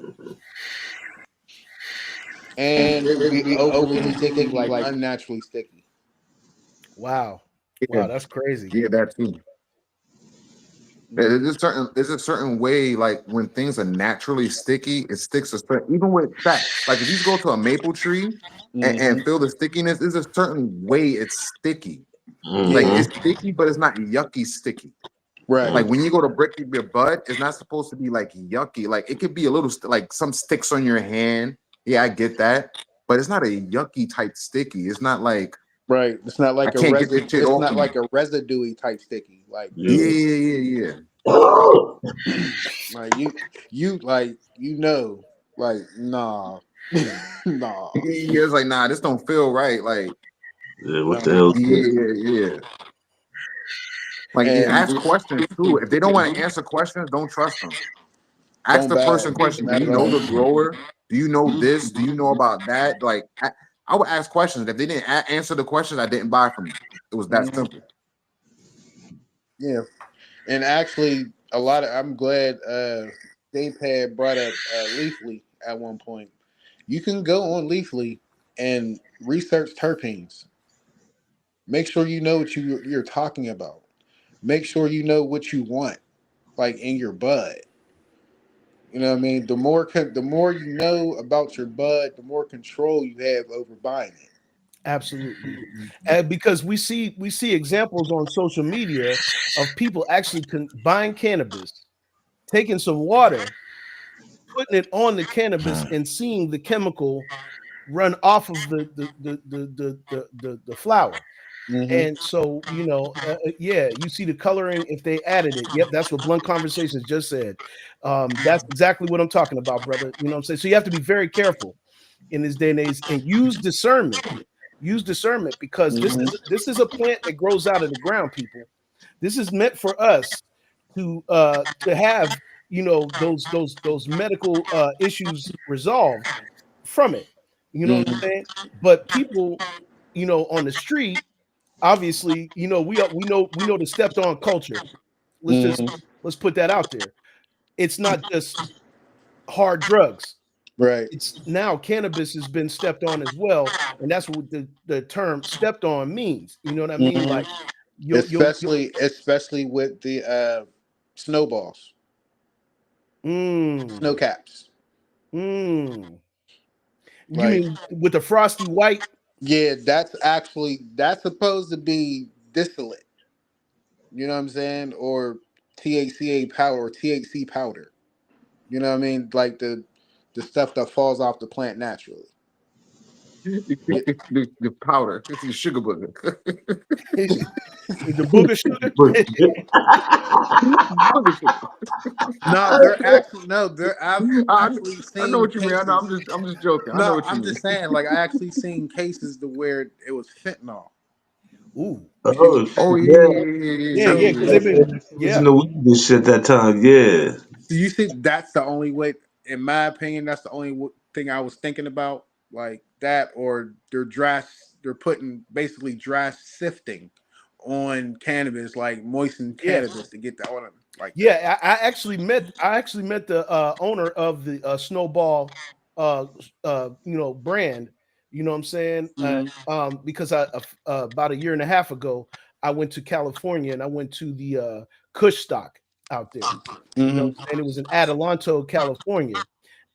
And and it will be overly sticky, like unnaturally sticky. wow, Yeah. wow, that's crazy. Yeah, that too. Mhm. There's a certain way, like when things are naturally sticky, it sticks a certain, even with that. Like if you go to a maple tree and Mhm. feel the stickiness, there's a certain way it's sticky. Like Yeah. it's Mm-hmm. sticky, but it's not yucky sticky. Right. Like when you go to break your bud, it's not supposed to be like yucky. Like it could be a little like some sticks on your hand. Yeah, I get that, but it's not a yucky type sticky. It's not like Right. It's not I like a can't get this resid. shit It's off not of me. like a residuey type sticky. Like Yeah. Yeah, it's yeah, yeah, yeah. like like nah, nah, Yeah, yeah, it's like nah, this don't feel right. Like Yeah, what the nah. hell is yeah, this? yeah, yeah. Like and And ask questions too. If they don't want to answer questions, don't trust them. Ask don't the buy person it. question. Do Not you at know all. the grower? Do you know this? Do you know about that? Like I would ask questions. If they didn't answer the questions, I didn't buy from you. It was that Mhm. simple. Yeah. And actually, I'm glad Dave had brought up Leafly at one point. You can go on Leafly and research terpenes. Make sure you know what you're talking about. Make sure you know what you want, like in your bud. You know what I mean? The more you know about your bud, the more control you have over buying it. Absolutely, and because we see examples on social media of people actually buying cannabis, taking some water, putting it on the cannabis, and seeing the chemical run off of the flower. Mm-hmm. And so, yeah, you see the coloring if they added it. Yep, that's what Blunt Conversations just said. That's exactly what I'm talking about, brother. You know what I'm saying? So you have to be very careful in this day and age and use discernment. Use discernment because Mm-hmm. this is a plant that grows out of the ground, people. This is meant for us to have those medical issues resolved from it. You know what I'm Mm-hmm. saying? But people, on the street, obviously, we know the stepped on culture. Let's just Mm-hmm. let's put that out there. It's not just hard drugs. Right. It's now cannabis has been stepped on as well, and that's what the term stepped on means. You know what I mean? Mm-hmm. Like you'll Especially with the snowballs, mm, snow caps. mm. You Like, mean with the frosty white? yeah, that's supposed to be distillate. You know what I'm saying? Or THCA powder or THC powder. You know what I mean? Like the stuff that falls off the plant naturally. Yeah. The powder. It's the sugar booger. The booger sugar? Booger sugar. No, they're actually no, they're I've I, actually I know seen what you mean. I know. cases. I'm just joking. I know No, what you I'm mean. just saying, like I actually seen cases to where it was fentanyl. Ooh, Oh shit, Oh yeah, yeah. yeah, yeah, yeah, yeah, So yeah, yeah, because yeah, they've yeah. been, Listen yeah, to weed and shit at that time. Yeah. do you think that's the only way? In my opinion, that's the only thing I was thinking about, like that, or they're putting basically dry sifting on cannabis, like moistened yeah. cannabis to get the on like that. Yeah, I actually met the owner of the Snowball brand. You know what I'm saying? Mm-hmm. Because about a year and a half ago, I went to California and I went to the Kush stock out there. You know what I'm Mm-hmm. saying? It was in Adelanto, California.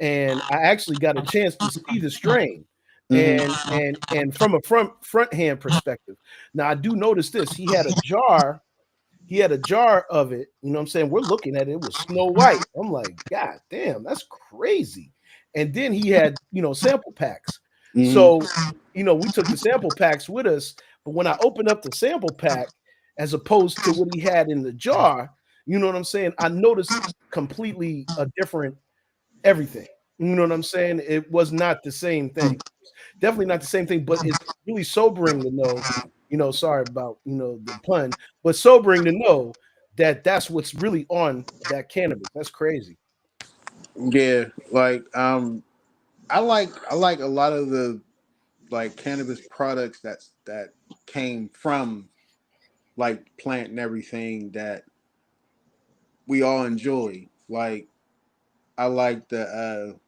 And I actually got a chance to see the strain Mm-hmm. and from a front hand perspective. Now I do notice this. He had a jar of it. You know what I'm saying? We're looking at it. It was snow white. I'm like, God damn, that's crazy. And then he had, sample packs. Mm-hmm. So, we took the sample packs with us. But when I opened up the sample pack, as opposed to what he had in the jar, you know what I'm saying? I noticed completely a different everything. You know what I'm saying? It was not the same thing. Definitely not the same thing, but it's really sobering to know, sorry about, the pun, but sobering to know that that's what's really on that cannabis. That's crazy. Yeah, like I like a lot of the like cannabis products that came from like plant and everything that we all enjoy. Like I like the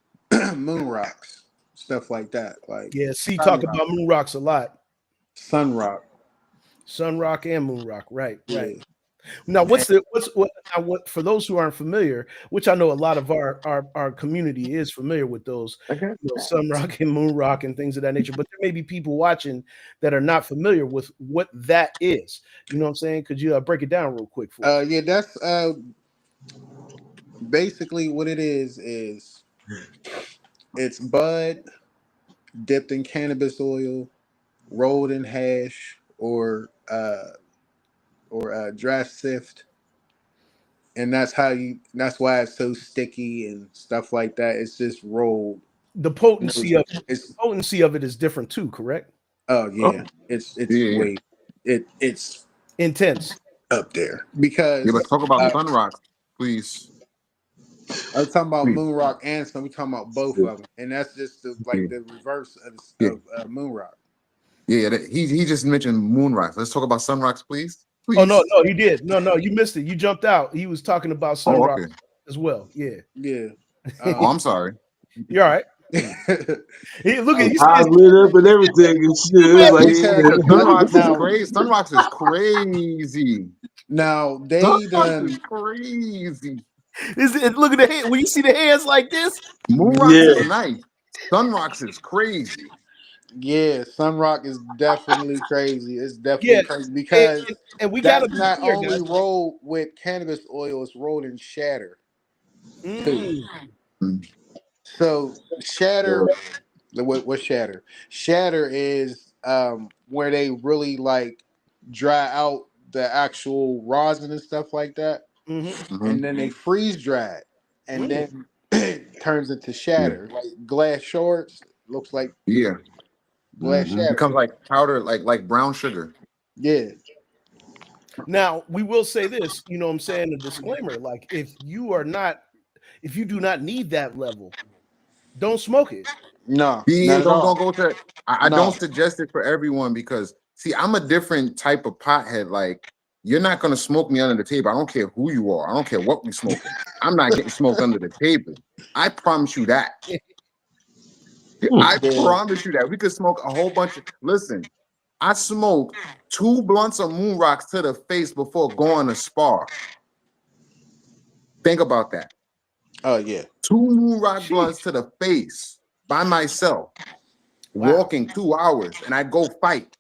moon rocks, stuff like that. Like Yeah, see, sun talk rock, about moon rocks a lot. sun rock. Sun rock and moon rock. Right, right. Yeah. Now, And, what for those who aren't familiar, which I know a lot of our community is familiar with those, Okay. sun rock and moon rock and things of that nature. But there may be people watching that are not familiar with what that is. You know what I'm saying? Could you break it down real quick for us? yeah, that's basically what it is it's bud dipped in cannabis oil, rolled in hash or dry sift, and that's why it's so sticky and stuff like that. It's just rolled. The And potency of it's the potency of it is different too, correct? oh Oh, yeah, it's Yeah, yeah. way it's Intense. up there Yeah, because let's talk about Sun Rocks, please. I was talking about Please. Moon Rock and Sun. We talking about both of them, and that's just the Yeah, like the reverse yeah, of Moon Rock. yeah. He just mentioned Moon Rocks. Let's talk about Sun Rocks, please. Oh no, Please. no, he did. No, no, you missed it. You jumped out. He was talking about Sun Oh, Rock okay. as well. Yeah. Yeah. Oh, I'm sorry. You're all right. Hey, look at his you see eyes his, lit up and everything and shit. It was man, like Yeah, because Sun because Rocks is now crazy. Sun Rocks is crazy. Sun they Rocks is done crazy. look at the hand. When you see the hands like this, Moon Rocks is yeah. nice. Sun Rocks is crazy. yeah, Sun Rock is definitely crazy. It's definitely yeah, crazy and, because and we gotta that's be not clear, only guys. rolled with cannabis oil, it's rolled in shatter too. Mm, Mm. So Yeah. shatter What shatter? Shatter is where they really like dry out the actual rosin and stuff like that, Mm-hmm. Hmm. and then they freeze dry it, and Mm. then it turns into Yeah. shatter. Like glass shards looks like Yeah. glass It shatter. becomes like powder, like brown sugar. Yeah, Now we will say this, you know what I'm saying, a disclaimer. Like if you do not need that level, don't smoke it. no, Yeah, not at don't all. go to. I don't No, suggest it for everyone because see, I'm a different type of pothead. Like you're not gonna smoke me under the table. I don't care who you are. I don't care what we smoking. I'm not getting smoked under the table. I promise you that. Hmm. I yeah, promise you that. We could smoke a whole bunch of listen. I smoked 2 blunts of moon rocks to the face before going to spar. Think about that. oh yeah, 2 moon rock blunts Sheesh. to the face by myself, Wow. walking 2 hours, and I go fight.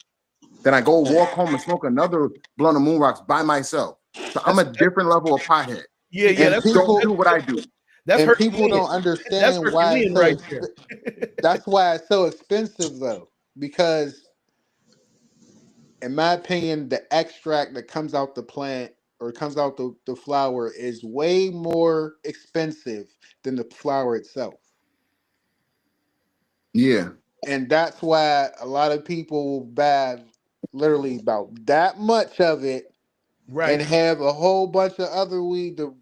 Then I go walk home and smoke another blunt of moon rocks by myself. So I'm a That, different level of pothead. yeah, yeah, and And don't people do what I do. that's and people Herculean. don't That's understand why it's Herculean so. right there. That's why it's so expensive though, because in my opinion, the extract that comes out the plant or comes out the flower is way more expensive than the flower itself. Yeah. And that's why a lot of people will buy literally about that much of it and Right. have a whole bunch of other weed to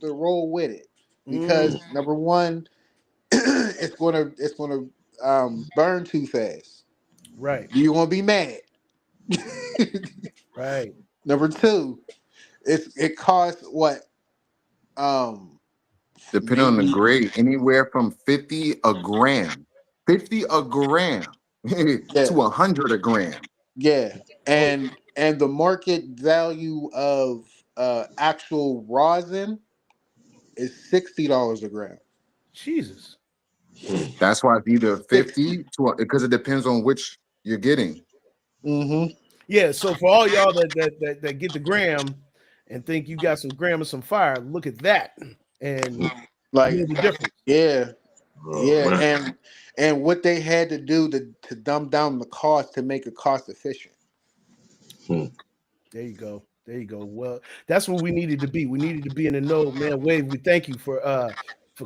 roll with it. Mm, Because number one, it's gonna burn too fast. right. You're gonna be mad. Right. Number two, it costs what um Depending on the maybe grade, anywhere from 50 a gram. 50 a gram yeah, to 100 a gram. yeah, Oh, and the market value of actual rosin is $60 a gram. Jesus. That's why it's either 60. 50 to because it depends on which you're getting. Mm-hmm. Yeah. So for all y'all that get the gram and think you got some gram of some fire, look at that and Like know the difference. yeah, Oh yeah, man. and what they had to do to dumb down the cost to make it cost efficient. Hmm. There you go. There you go. Well, that's what we needed to be. We needed to be in the know, man. Wave, we thank you for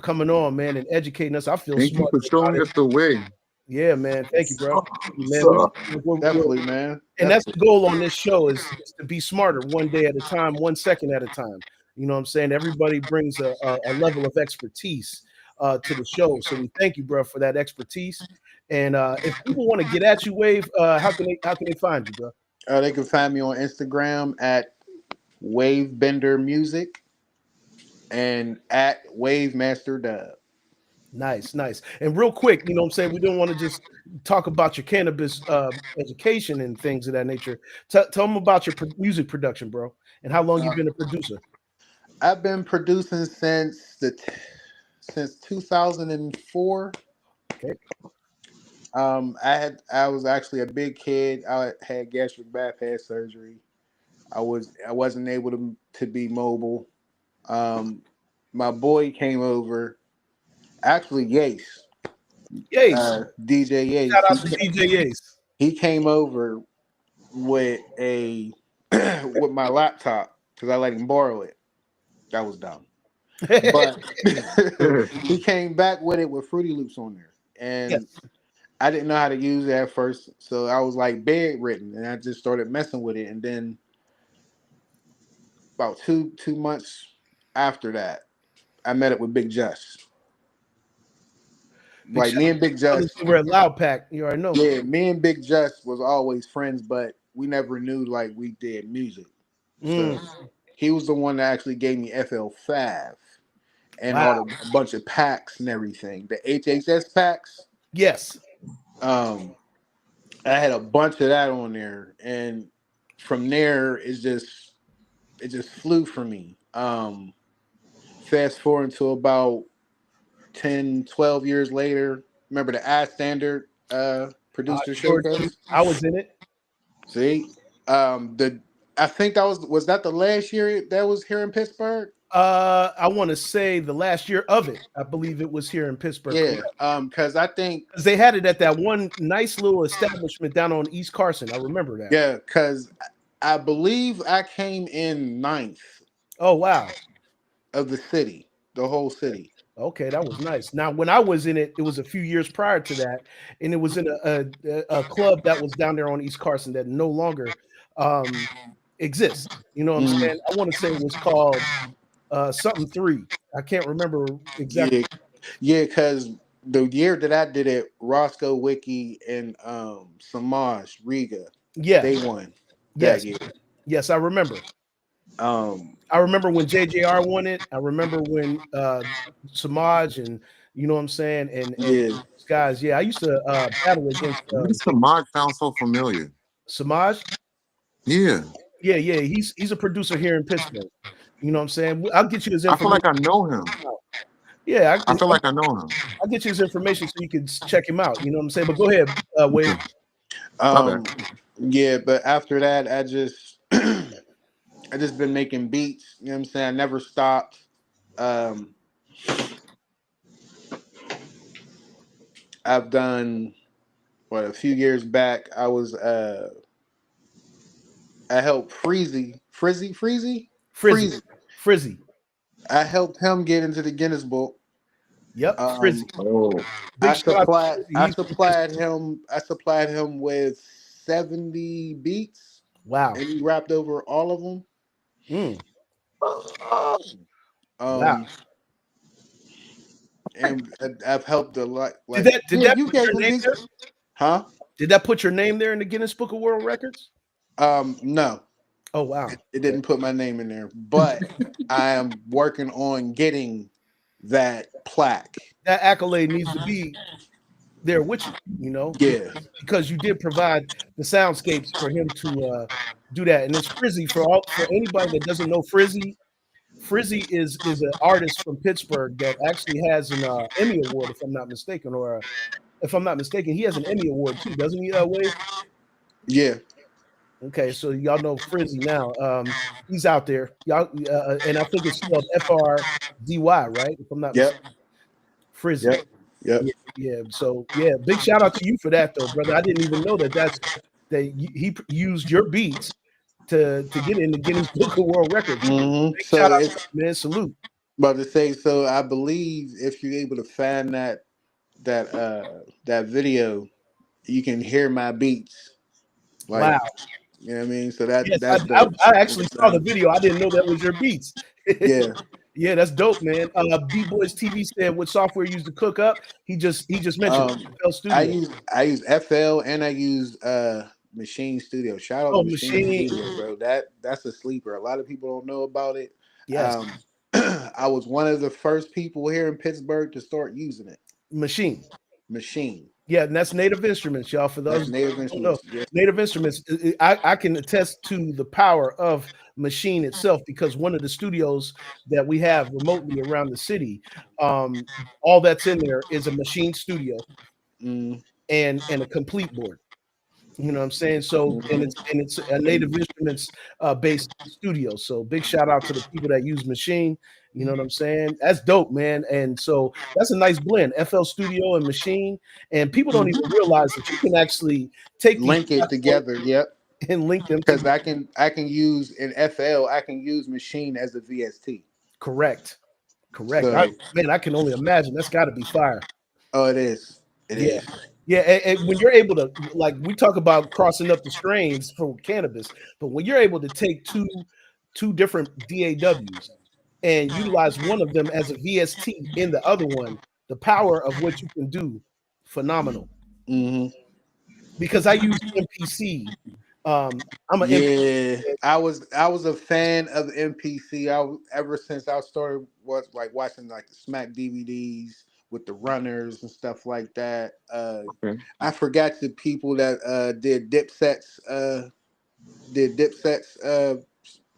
coming on, man, and educating us. I feel Thank you smart for about showing it. us the way. Yeah, man. Thank you, bro. Thank you, man. So, Definitely, man. And that's Definitely. the goal on this show is to be smarter one day at a time, 1 second at a time. You know what I'm saying? Everybody brings a level of expertise to the show. So we thank you, bro, for that expertise. And if people want to get at you, Wave, how can they find you, bro? They can find me on Instagram at Wavebender Music and at Wave Master Dub. Nice, nice. And real quick, you know what I'm saying? We don't want to just talk about your cannabis education and things of that nature. Tell them about your music production, bro, and how long you've Uh, been a producer. I've been producing since 2004. Okay. I was actually a big kid. I had gastric bypass surgery. I wasn't able to be mobile. Um, my boy came over. Actually, Yace, Yace. DJ Yace. Shout out to DJ Yace. He came over with a with my laptop because I let him borrow it. That was dumb. But he came back with it with Fruity Loops on there, and Yes. I didn't know how to use it at first, so I was like bedridden, and I just started messing with it. And then about two months after that, I met up with Big Just. Big Like shout me out and to Big the brothers Just, over at Loud Pack. You already know. yeah, me and Big Just was always friends, but we never knew like we did music. Mm, So he was the one that actually gave me FL5 and wow. all a bunch of packs and everything. The HHS packs. Yes. Um, I had a bunch of that on there, and from there it just flew for me. Fast forward to about 10, 12 years later. Remember the I Standard producer Sure do. showcase? I was in it. See, the I think that was that the last year that was here in Pittsburgh. I want to say the last year of it. I believe it was here in Pittsburgh. Yeah. Because I think, 'Cause they had it at that one nice little establishment down on East Carson. I remember that. yeah, because I believe I came in ninth Oh wow. of the city, the whole city. Okay, that was nice. Now, when I was in it, it was a few years prior to that, and it was in a club that was down there on East Carson that no longer um, exists. You know what I'm Mm, saying? I want to say it was called something three. I can't remember exactly. yeah, yeah, because the year that I did it, Roscoe Wiki and Samaj Riga, Yeah, they won that yes, year. yes, I remember. Um, I remember when JJR won it. I remember when Samaj and you know what I'm saying, and yeah, these guys. Yeah, I used to battle against Why does Samaj sound so familiar? Samaj. Yeah, Yeah, yeah, he's a producer here in Pittsburgh. You know what I'm saying? I'll get you his I feel information. like I know him. Yeah, I feel like I know him. I'll get you his information so you can check him out. You know what I'm saying? But go ahead, Wade. Okay, my bad. um, yeah, but after that, I just I just been making beats. You know what I'm saying? I never stopped. Um, I've done what a few years back. I helped Frizzy, Freezy. Frizzy. I helped him get into the Guinness Book. Yep, Um, Frizzy. Oh, Big shout out to Frizzy. I He's from supplied Pittsburgh. him. I supplied him with 70 beats, Wow. and he rapped over all of them. Mm, wow. Um, and I've helped a lot. Did Like, that did yeah, that you put gave your him name beats, there? huh? Did that put your name there in the Guinness Book of World Records? No, Oh wow. it Okay. didn't put my name in there, but I am working on getting that plaque. That accolade needs to be there with you, you know, Yeah. because you did provide the soundscapes for him to do that. And it's Frizzy for anybody that doesn't know Frizzy. Frizzy is an artist from Pittsburgh that actually has an Emmy award, if I'm not mistaken, or if I'm not mistaken, he has an Emmy award too, doesn't he? Wade. Yeah. Okay, so y'all know Frizzy now. He's out there, y'all, and I think it's spelled FRZY, right? If I'm not Yep. mistaken, Frizzy. Yep. Yep. Yeah, yeah. So yeah, big shout out to you for that, though, brother. I didn't even know he used your beats to get in the Guinness Book of World Records. Big So shout out it's to you, man. Salute. about to say. So I believe if you're able to find that video, you can hear my beats. Like, Wow. you know what I mean. So Yes, that's dope. I You know actually what saw the I'm saying? video. I didn't know that was your beats. Yeah. Yeah, that's dope, man. B Boys TV said what software you used to cook up. He just mentioned Um, FL Studio. I use FL and I use Machine Studio. Shout out to Oh, Machine machine. Studio, bro. That's a sleeper. A lot of people don't know about it. Yes, Um, I was one of the first people here in Pittsburgh to start using it. machine. Machine. Yeah, and that's Native Instruments, y'all. For That's those Native who don't know, Instruments. Yeah. Native Instruments. I can attest to the power of Machine itself because one of the studios that we have remotely around the city, um, all that's in there is a Machine studio Mm, and a complete board. You know what I'm saying? So mhm. and it's a Native Instruments based studio. So big shout out to the people that use Machine. You know what I'm saying? That's dope, man. And so that's a nice blend, FL Studio and Machine. And people don't even realize that you can actually take these Link it platforms together. Yep. and link them Because together. I can use in FL. I can use Machine as a VST. Correct. Correct. So I can only imagine that's got to be fire. oh, it is. It Yeah. is. Yeah, and when you're able to, like, we talk about crossing up the strains for cannabis, but when you're able to take two different DAWs and utilize one of them as a VST in the other one, the power of what you can do, phenomenal. Hmm. Because I use MPC. I'm an MPC. Yeah, I was a fan of MPC. Ever since I started was like watching like the Smack DVDs with the runners and stuff like that. Okay. I forgot the people that did Dipset's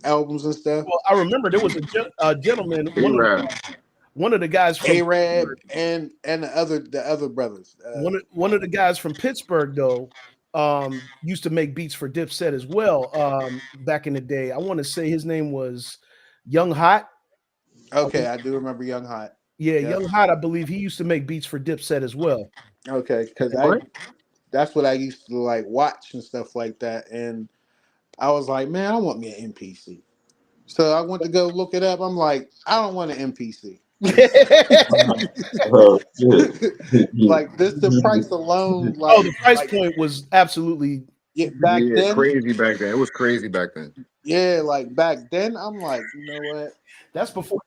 albums and stuff. Well, I remember there was a gentleman, A-Rap. one of the guys from Arab Pittsburgh. and the other brothers. One of the guys from Pittsburgh though used to make beats for Dipset as well back in the day. I want to say his name was Young Hot. Okay, I do remember Young Hot. Yeah, Yep. Young Hot, I believe he used to make beats for Dipset as well. Okay, because I What? that's what I used to like watch and stuff like that, and I was like, man, I want me an MPC. So I went to go look it up. I'm like, I don't want an MPC. Oh shit. Like this, the price alone, Oh, the price like point was absolutely yeah, back Yeah, then, crazy back then. It was crazy back then. yeah, like back then, I'm like, you know what? that's before.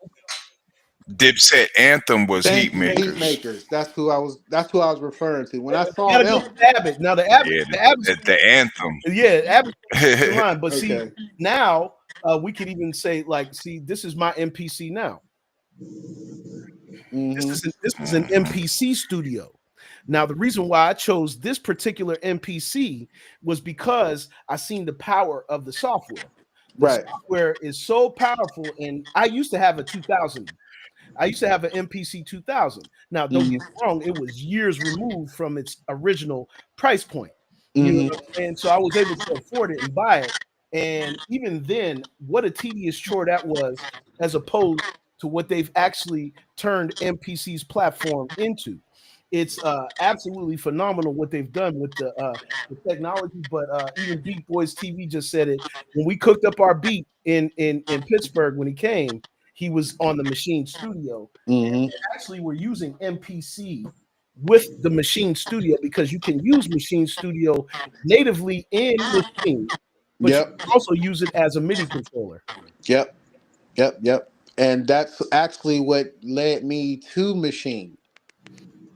Dipset anthem was heat Thank you, heat makers. makers. That's who I was. That's who I was referring to when I You saw gotta go them. to the Abbott. Now Yeah, the Abbott, the anthem. yeah, Abbott in line. But see, Okay. now we could even say like, see, this is my MPC now. Mm-hmm. This is an Mhm. MPC studio. Now, the reason why I chose this particular MPC was because I seen the power of the software. The Right. software is so powerful, and I used to have a 2000. I used to have an MPC 2000. Now, don't get Mm-hmm. me wrong, it was years removed from its original price point. You know Mm-hmm. what I'm saying? So I was able to afford it and buy it. And even then, what a tedious chore that was, as opposed to what they've actually turned MPC's platform into. It's absolutely phenomenal what they've done with the technology. But even Beat Boys TV just said it when we cooked up our beat in Pittsburgh when he came. He was on the Machine Studio. Mm-hmm. Actually, we're using MPC with the Machine Studio because you can use Machine Studio natively in Machine, but you Yep. can also use it as a MIDI controller. Yep. Yep. Yep. And that's actually what led me to Machine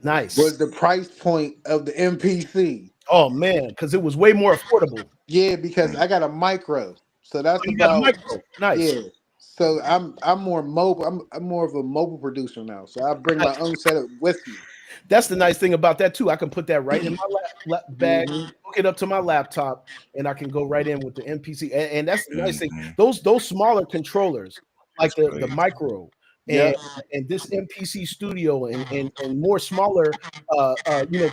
Nice. was the price point of the MPC. Oh man, because it was way more affordable. Yeah, because I got a micro, so Oh, that's you got a about micro. Nice. yeah. So I'm more mobile. I'm more of a mobile producer now. So I bring my Nice. own setup with me. That's the nice thing about that too. I can put that right in my bag, Hmm. hook it up to my laptop, and I can go right in with the MPC. And that's the nice thing. Mhm. Those smaller controllers, like the Please. micro, and Yep. and this MPC Studio, and more smaller,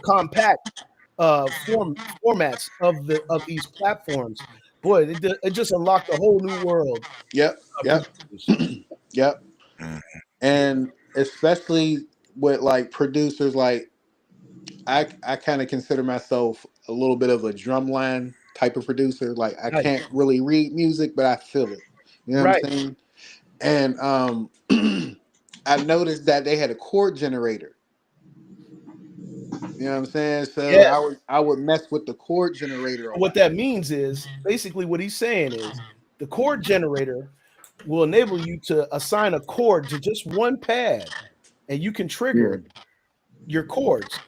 compact formats of these platforms. Boy, it just unlocked a whole new world Yep. of Yep. producers. Yep. Mhm. And especially with like producers, like I kind of consider myself a little bit of a drumline type of producer. Like I Nice, can't really read music, but I feel it. You know what right? I'm saying? And I noticed that they had a chord generator. You know what I'm saying? So Yes. I would mess with the chord generator a What lot. that means is basically what he's saying is the chord generator will enable you to assign a chord to just one pad, and you can Yeah. trigger your chords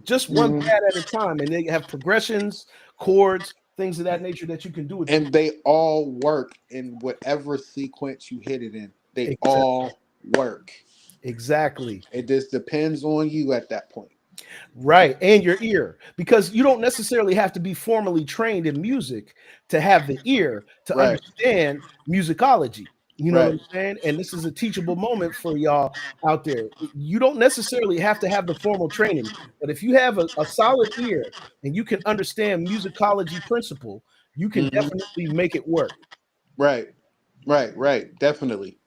just one Mhm. pad at a time, and they have progressions, chords, things of that nature that you can do with it. And they all work in whatever sequence you hit it in. They Exactly. all work. Exactly. It just depends on you at that point. Right. And your ear, because you don't necessarily have to be formally trained in music to have the ear to Right. understand musicology. You know what Right. I'm saying? And this is a teachable moment for y'all out there. You don't necessarily have to have the formal training, but if you have a solid ear and you can understand musicology principle, you can Hmm. definitely make it work. Right. Right. Right. Definitely.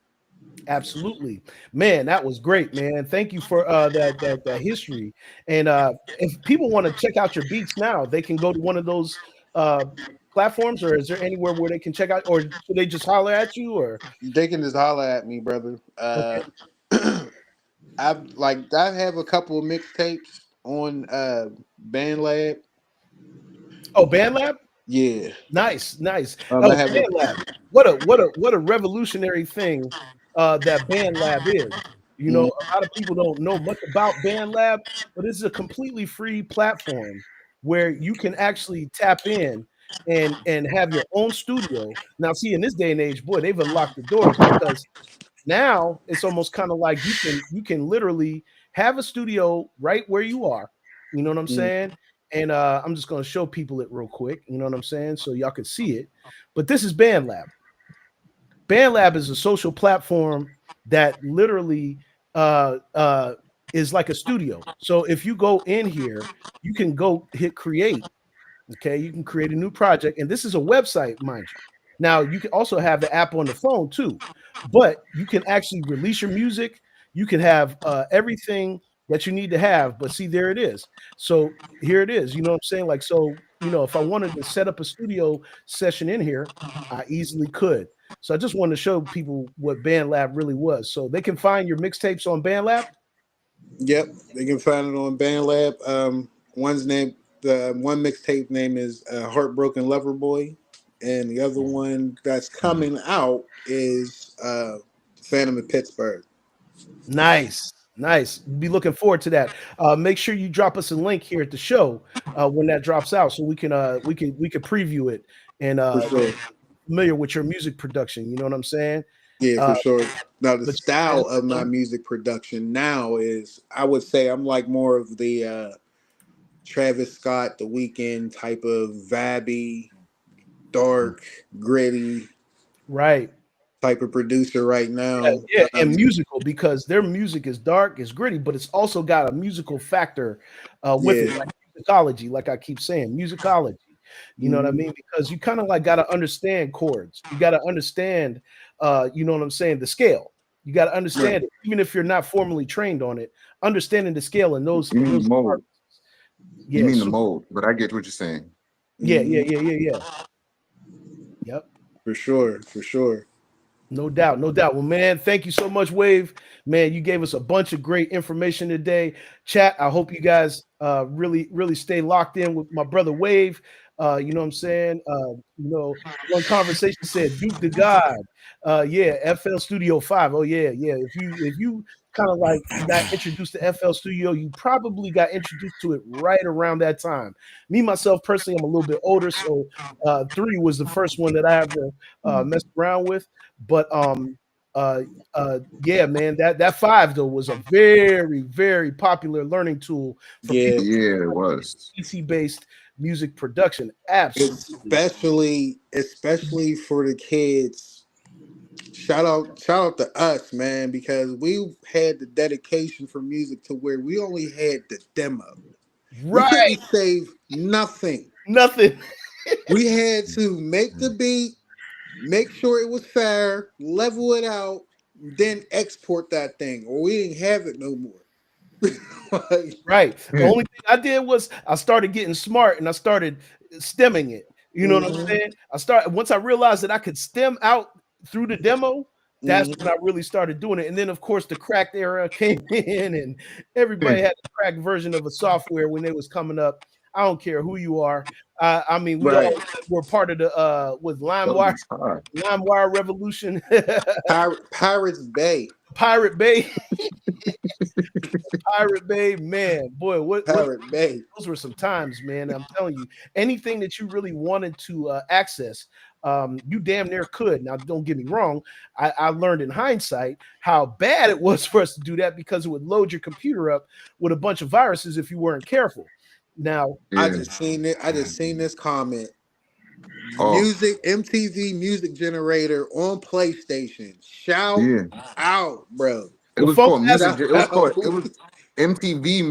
Absolutely, man. That was great, man. Thank you for that history. And if people want to check out your beats now, they can go to one of those uh, platforms, or is there anywhere where they can check out, or should they just holler at you? Or They can just holler at me, brother. okay, I have a couple of mixtapes on BandLab. oh, BandLab. Yeah. Nice, nice. I Oh, have a BandLab. What a revolutionary thing that BandLab is. You know, mm, a lot of people don't know much about BandLab, but it's a completely free platform where you can actually tap in and have your own studio. Now, see, in this day and age, boy, they've unlocked the doors because now it's almost kind of like you can literally have a studio right where you are. You know what I'm mm, saying? And I'm just going to show people it real quick. You know what I'm saying? So y'all can see it. But this is BandLab. BandLab is a social platform that literally uh, uh, is like a studio. So if you go in here, you can go hit create. Okay, you can create a new project, and this is a website, mind you. Now you can also have the app on the phone too, but you can actually release your music. You can have everything that you need to have. But see, there it is. So here it is. You know what I'm saying? Like, so, if I wanted to set up a studio session in here, I easily could. So I just wanted to show people what BandLab really was. So they can find your mixtapes on BandLab. Yep, they can find it on BandLab. One's name, the one mixtape name is "Heartbroken Lover Boy," and the other one that's coming out is "Phantom of Pittsburgh." Nice, nice. Be looking forward to that. Make sure you drop us a link here at the show when that drops out, so we can preview it and For sure. familiar with your music production. You know what I'm saying? Yeah, Uh, for sure. Now the but style of my music production now is, I would say, I'm like more of the Travis Scott, The Weeknd type of vibey, dark, gritty right. type of producer right Yeah, now. yeah, and musical because their music is dark, it's gritty, but it's also got a musical factor with it, Yeah. like musicology, like I keep saying, musicology. You know what I Mhm. mean? Because you kind of like got to understand chords. You got to understand, you know what I'm saying, the scale. You got to Right. understand it, even if you're not formally trained on it. Understanding the scale and those You and mean the those mold? parts. You Yeah, mean the super. mold? But I get what you're saying. Yeah, yeah, Mhm. yeah, yeah, yeah. Yep. For sure. For sure. No doubt, no doubt. Well, man, thank you so much, Wave. Man, you gave us a bunch of great information today. Chat, I hope you guys really, really stay locked in with my brother Wave. You know what I'm saying? One conversation said Duke the God. Yeah, FL Studio 5. Oh, yeah, yeah. If you kind of like got introduced to FL Studio, you probably got introduced to it right around that time. Me, myself, personally, I'm a little bit older, so 3 was the first one that I ever messed around with. But uh yeah, man, that 5 though was a very, very popular learning tool for Yeah. people Yeah, it was. PC based music production. Absolutely. Especially for the kids. Shout out to us, man, because we had the dedication for music to where we only had the demo. We Right. couldn't save nothing. Nothing. We had to make the beat, make sure it was fair, level it out, then export that thing, or we didn't have it no more. Like, Right. The Yeah. only thing I did was I started getting smart and I started stemming it. You know what I'm mhm, saying? Once I realized that I could stem out through the demo, that's mhm. when I really started doing it. And then of course the cracked era came in and everybody had a cracked version of a software when they was coming up. I don't care who you are. I mean, we all Right. were part of the with Those LimeWire, was hard. LimeWire revolution, Pirates Bay. Pirate Bay, Pirate Bay, man, boy, what Pirate Bay. those were some times, man. I'm telling you, anything that you really wanted to access, you damn near could. Now, don't get me wrong. I learned in hindsight how bad it was for us to do that because it would load your computer up with a bunch of viruses if you weren't careful. Now, I Yeah. just seen it. I just seen this comment. Oh, Music MTV music generator on PlayStation. Shout yeah. out, bro. It the was Funk called Master, music. It was Shout called. out. It was MTV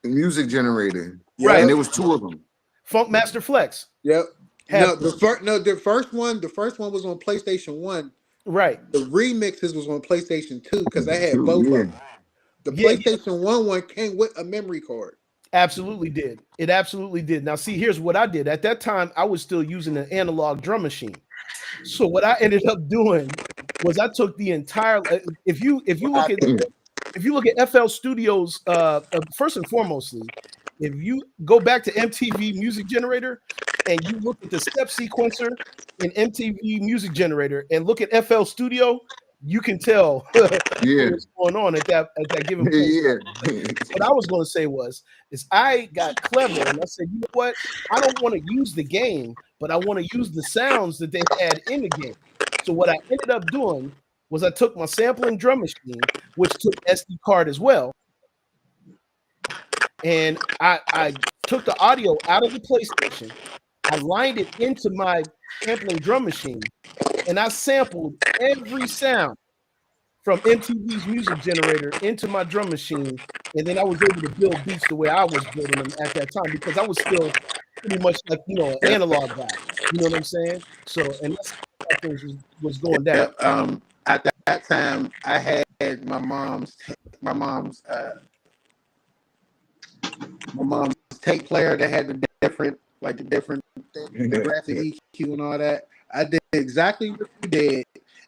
Music Generator, right? and Yep. there was two of them. Funk Master Flex Yep. had The first one was on PlayStation 1. right. The remixes was on PlayStation 2 because I had Two, both of them. yeah, The Yeah, PlayStation 1 came with a memory card. absolutely did. It absolutely did. Now, see, here's what I did. At that time, I was still using an analog drum machine. So what I ended up doing was I took the entire. If you look at yeah, FL Studios, first and foremostly, if you go back to MTV Music Generator and you look at the step sequencer in MTV Music Generator and look at FL Studio, you can tell what yeah, was going on at that given point. yeah. What I was going to say is I got clever and I said, you know what? I don't want to use the game, but I want to use the sounds that they had in the game. So what I ended up doing was I took my sampling drum machine, which took SD card as well, and I took the audio out of the PlayStation. I lined it into my sampling drum machine, and I sampled every sound from MTV's music generator into my drum machine, and then I was able to build beats the way I was building them at that time because I was still pretty much like an analog guy. You know what I'm saying? So, and how things was going down. Yep. At that time, I had my mom's my mom's tape player that had the different the graphic EQ and all that. I did exactly what you did,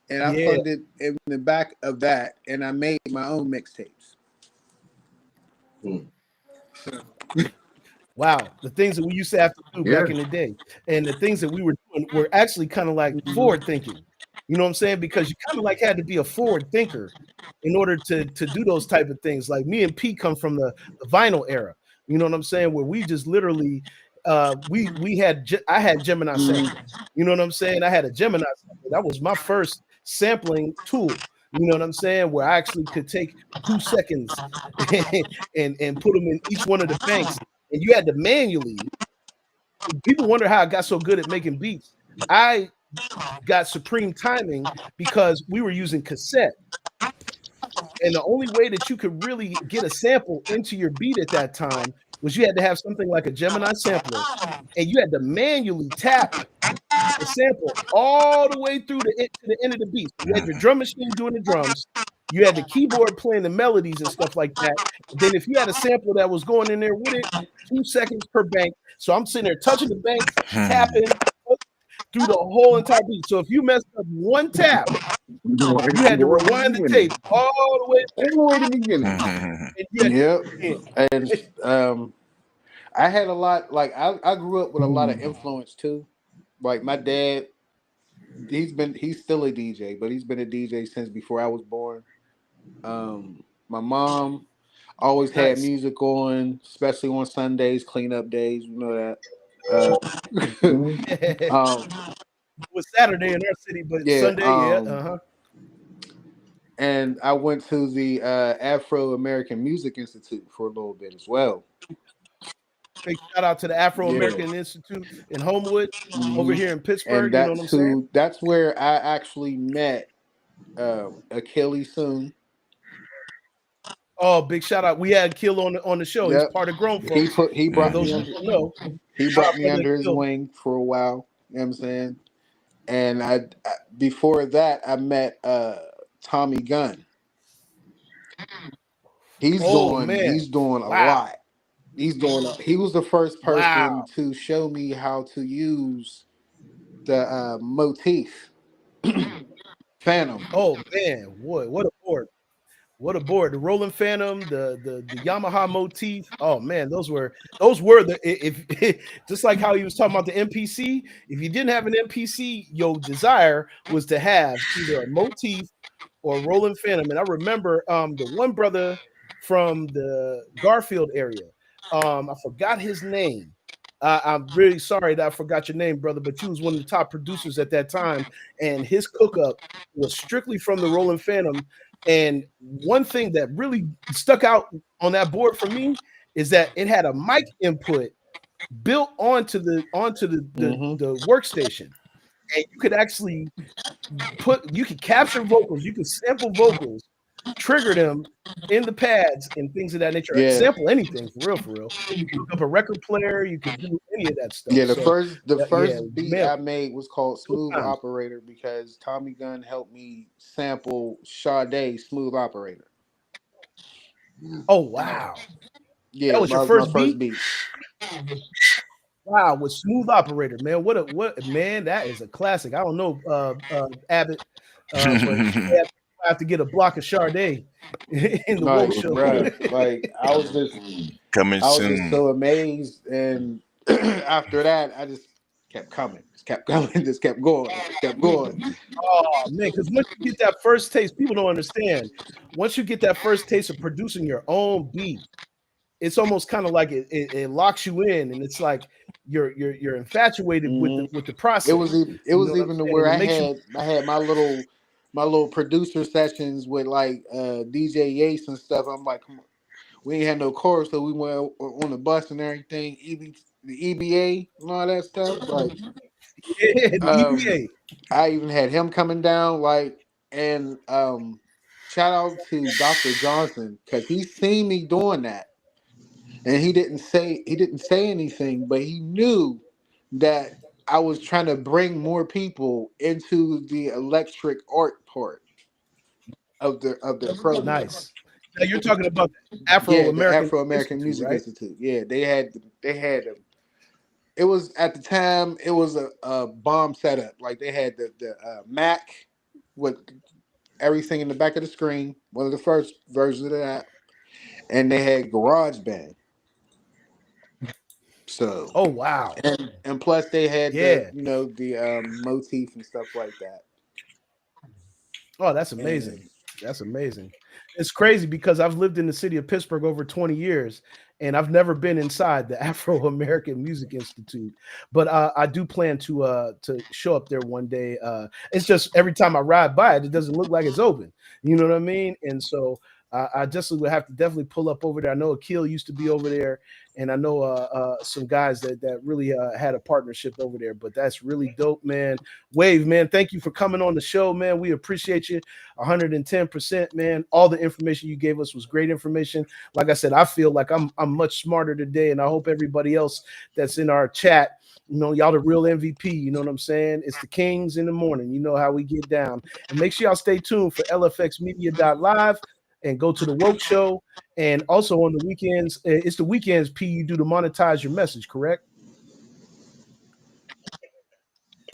and I Yeah. plugged it in the back of that, and I made my own mixtapes. Mm. Wow, the things that we used to have to do Yeah. back in the day, and the things that we were doing were actually kind of like forward thinking. You know what I'm saying? Because you kind of like had to be a forward thinker in order to do those type of things. Like me and Pete come from the vinyl era. You know what I'm saying? Where we just literally we had I had Gemini sampler. You know what I'm saying? I had a Gemini sampler. That was my first sampling tool. You know what I'm saying? Where I actually could take 2 seconds and put them in each one of the banks, and you had to manually. People wonder how I got so good at making beats. I got supreme timing because we were using cassette. And the only way that you could really get a sample into your beat at that time was you had to have something like a Gemini sampler, and you had to manually tap the sample all the way through to the end of the beat. So you had your drum machine doing the drums, you had the keyboard playing the melodies and stuff like that. And then if you had a sample that was going in there with it, 2 seconds per bank. So I'm sitting there touching the banks, tapping through the whole entire beat. So if you messed up one tap, you had to Boy, in the rewind the beginning. tape all the way back, All the way to the beginning. and you had to Yep. do it And I had a lot. Like I grew up with a lot of influence too. Like my dad, he's still a DJ, but he's been a DJ since before I was born. My mom always again. had Nice. music on, especially on Sundays, cleanup days. You know that. It um, was Saturday in our city, but yeah. Sunday, yeah, uh-huh. And I went to the Afro American Music Institute for a little bit as well. Big shout out to the Afro Yeah. American Institute in Homewood over Mhm. here in And Pittsburgh. You know what I'm saying? that's where I actually met Achilles Soon. Oh, big shout out. We had Kill on the show. He's Yep. part of Grown He Folks. put he For brought those me who under don't know, he shout brought out me brother under his Kill. wing for a while. You know what I'm saying? And I before that I met Tommy Gunn. Oh man. He's doing a Wow. lot. He was the first person Wow. to show me how to use the motif Phantom. Oh man, what a board. What a board. The Rolling Phantom, the Yamaha motif. Oh man, those were the if just like how he was talking about the MPC. If you didn't have an MPC, your desire was to have either a motif or Roland Phantom. And I remember the one brother from the Garfield area. I forgot his name. I'm really sorry that I forgot your name, brother, but you was one of the top producers at that time, and his cook-up was strictly from the Roland Phantom. And one thing that really stuck out on that board for me is that it had a mic input built onto the workstation, and you could actually you could capture vocals, you could sample vocals, trigger them in the pads and things of that nature. Yeah. Sample anything for real, for real. You could hook up a record player, you could do any of that stuff. Yeah, So the yeah, first beat man, I made was called good Smooth times. Operator because Tommy Gunn helped me sample Sade Smooth Operator. Oh wow, that Yeah, was your that was my first first beat. beat. Wow, with Smooth Operator, man. What man, that is a classic. I don't know Abbott, but I have to get a block of Sade in the woke Like, show. bruh, like Coming I was just soon. so amazed, and after that, I just kept coming, just kept coming, just kept going, just kept going. Oh man, because once you get that first taste, people don't understand. Once you get that first taste of producing your own beat, it's almost kind of like it locks you in, and it's like you're infatuated with Mhm. the process. It You know was what I'm even to saying? where And it makes you I had my little producer sessions with like DJ Yates and stuff. I'm like, come on, we ain't had no chorus, so we went on the bus and everything. The EBA and all that stuff. Like, yeah, the um, EBA. I even had him coming down. Like, and shout out to Dr. Johnson because he seen me doing that, and he didn't say anything, but he knew that I was trying to bring more people into the electric art part of their program. Nice. Now you're talking about the Afro Yeah, the American Afro American Institute, Music right? Institute. Yeah, they had it was at the time it was a bomb setup. Like they had the Mac with everything in the back of the screen, one of the first versions of that, and they had GarageBand. So Oh wow. and plus they had the Yeah. the motif and stuff like that. Oh, that's amazing. And That's amazing. It's crazy because I've lived in the city of Pittsburgh over 20 years and I've never been inside the Afro American Music Institute. But I do plan to show up there one day. It's just every time I ride by it, it doesn't look like it's open. You know what I mean? And so I just would have to definitely pull up over there. I know Akil used to be over there, and I know some guys that really had a partnership over there. But that's really dope, man. Wave, man, thank you for coming on the show, man. We appreciate you 110%, man. All the information you gave us was great information. Like I said, I feel like I'm much smarter today, and I hope everybody else that's in our chat, y'all the real MVP. You know what I'm saying? It's the Kings in the morning. You know how we get down. And make sure y'all stay tuned for lfxmedia.live and go to the Woke Show. And also on the weekends, it's the weekends, P, you do to monetize your message, correct?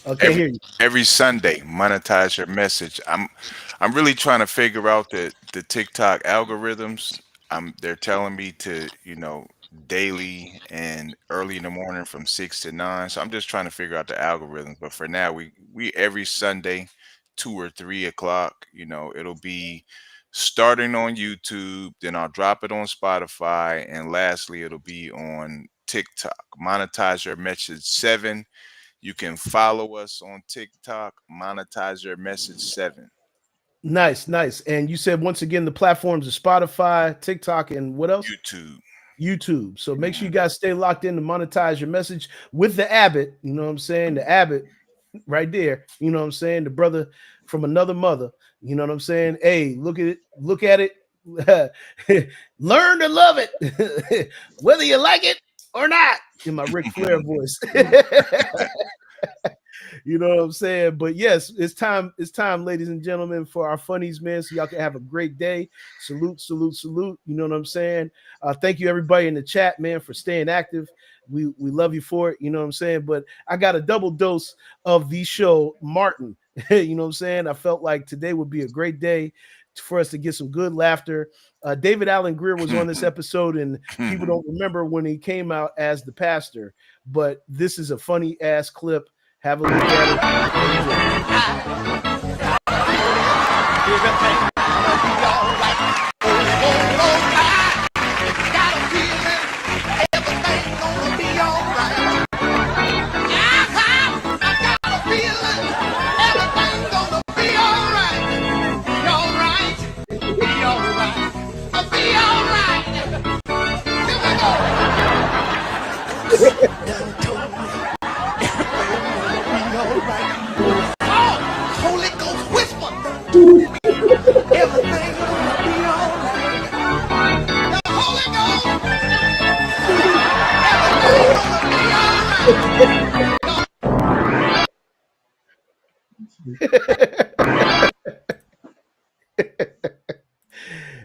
Can't every hear you. every Sunday, monetize your message. I'm really trying to figure out the TikTok algorithms. They're telling me to, daily and early in the morning from 6 to 9. So I'm just trying to figure out the algorithms. But for now, we every Sunday, 2 or 3 o'clock, it'll be starting on YouTube, then I'll drop it on Spotify, and lastly, it'll be on TikTok. Monetize your message 7. You can follow us on TikTok, monetize your message 7. Nice, nice. And you said once again the platforms are Spotify, TikTok, and what else? YouTube. YouTube. So make sure Mhm. you guys stay locked in to monetize your message with the Abbott. You know what I'm saying? The Abbott right there. You know what I'm saying? The brother from another mother. You know what I'm saying? Hey, look at it. Learn to love it, whether you like it or not. In my Ric Flair voice. You know what I'm saying? But yes, it's time, ladies and gentlemen, for our funnies, man. So y'all can have a great day. Salute, salute, salute. You know what I'm saying? Thank you everybody in the chat, man, for staying active. We love you for it. You know what I'm saying? But I got a double dose of the show, Martin. You know what I'm saying? I felt like today would be a great day for us to get some good laughter. David Allen Greer was on this episode, and people don't remember when he came out as the pastor, but this is a funny ass clip. Have a look at it. Everything gonna be alright. Got a feeling everything gonna be alright. I got a feeling everything gonna be alright. Be alright. Be alright. Be alright. Here we go. Done told me everything gonna be alright. Oh, Holy Ghost whisper. Everything gonna be alright. The Holy Ghost. Everything gonna be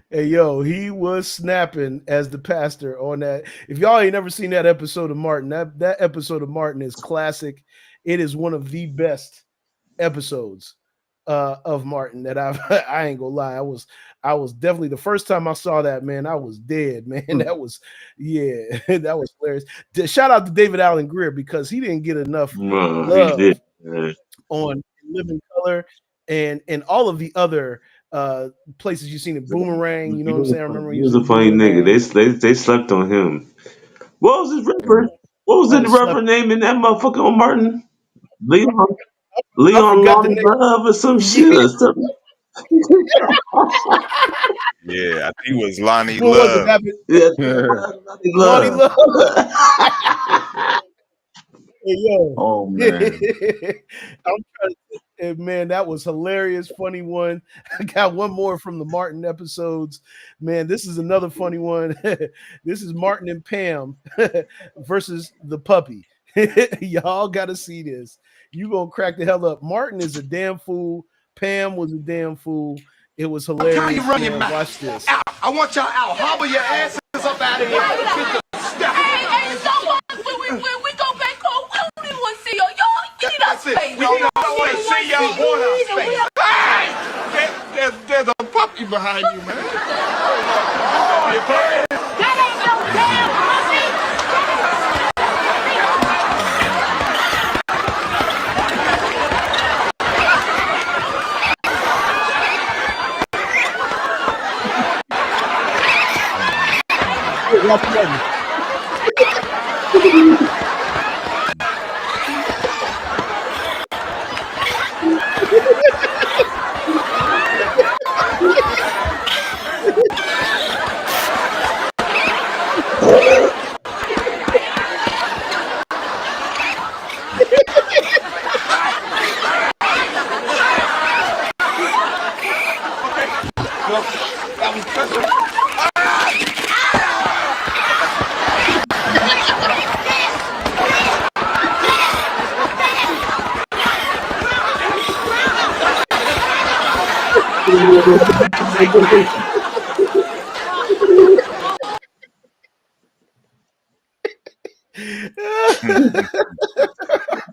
Hey yo, he was snapping as the pastor on that. If y'all ain't never seen that episode of Martin, that episode of Martin is classic. It is one of the best episodes of Martin that I've I ain't gonna lie. I was definitely the first time I saw that, man, I was dead, man. That was yeah, that was hilarious. Shout out to David Allen Greer because he didn't get enough He love did. on Living Color and all of the other places you've seen in Boomerang. You know what I'm saying? I remember when He he was was a in funny nigga. Boomerang. They slept on him. What was his rapper? What was Oh, the they rapper slept. name in that motherfucker on Martin? Leon I Leon forgot the Long name. Love or some Yeah, shit or something. Yeah, I think it was Lonnie what was it? Love. Abbott? Yeah, Lonnie Love. Love. Hey, yo. Oh I'm man. trying to, man, that was hilarious, funny one. I got one more from the Martin episodes. Man, this is another funny one. This is Martin and Pam versus the puppy. Y'all gotta see this. You gonna crack the hell up. Martin is a damn fool. Pam was a damn fool. It was Watch how you hilarious, run your man. Watch mouth. this. Out. I want y'all out. Hobble your asses up out of here. Hey, so what? When we go back home, we don't even want to see y'all. Y'all, we need our That's it. space. We don't want to see y'all want our space. Hey! There's a puppy behind you, man. That ain't no damn puppy. Watch Martin.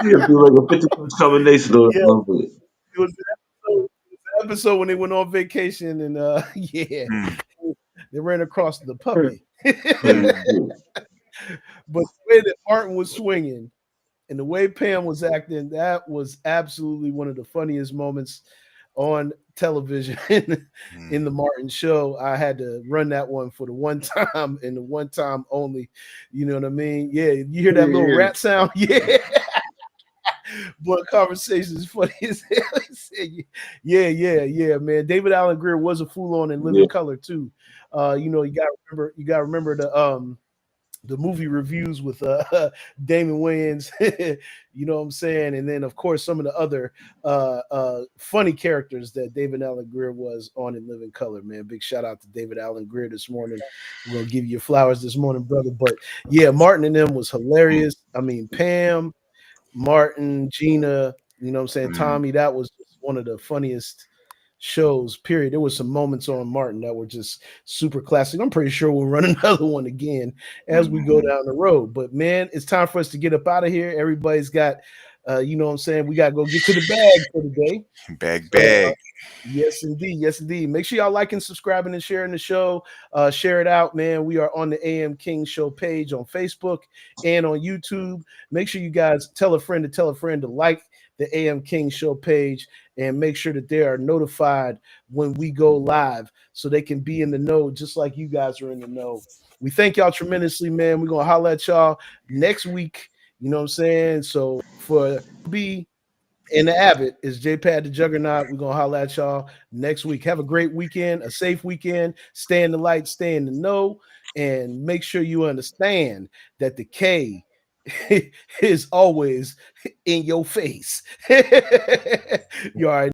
Yeah, be like a 50 combination or Yeah, something. it was the episode when they went on vacation and yeah, they ran across the puppy. But the way that Martin was swinging and the way Pam was acting, that was absolutely one of the funniest moments on television in the Martin show. I had to run that one for the one time and the one time only. You know what I mean? Yeah, you hear that little rat sound? Yeah. But conversation is funny as hell. He said, yeah, man. David Allen Greer was a fool on in Yeah. Living Color too. You gotta remember the movie reviews with Damon Wayans, you know what I'm saying? And then of course some of the other funny characters that David Allen Greer was on in Living Color, man. Big shout out to David Allen Greer this morning. We're gonna give you your flowers this morning, brother. But yeah, Martin and them was hilarious. I mean, Pam, Martin, Gina, you know what I'm saying, Tommy, that was just one of the funniest shows, period. There was some moments on Martin that were just super classic. I'm pretty sure we'll run another one again as we go down the road. But man, it's time for us to get up out of here. Everybody's got you know what I'm saying, we gotta go get to the bag for the day. Bag. Yes, indeed. Yes, indeed. Make sure y'all liking, subscribing, and sharing the show. Share it out, man. We are on the AM King Show page on Facebook and on YouTube. Make sure you guys tell a friend to like the AM King Show page and make sure that they are notified when we go live so they can be in the know just like you guys are in the know. We thank y'all tremendously, man. We're going to holler at y'all next week. You know what I'm saying? So for B and the Abbott is J-Pad the Juggernaut. We're going to holler at y'all next week. Have a great weekend, a safe weekend. Stay in the light, stay in the know, and make sure you understand that the K is always in your face. You already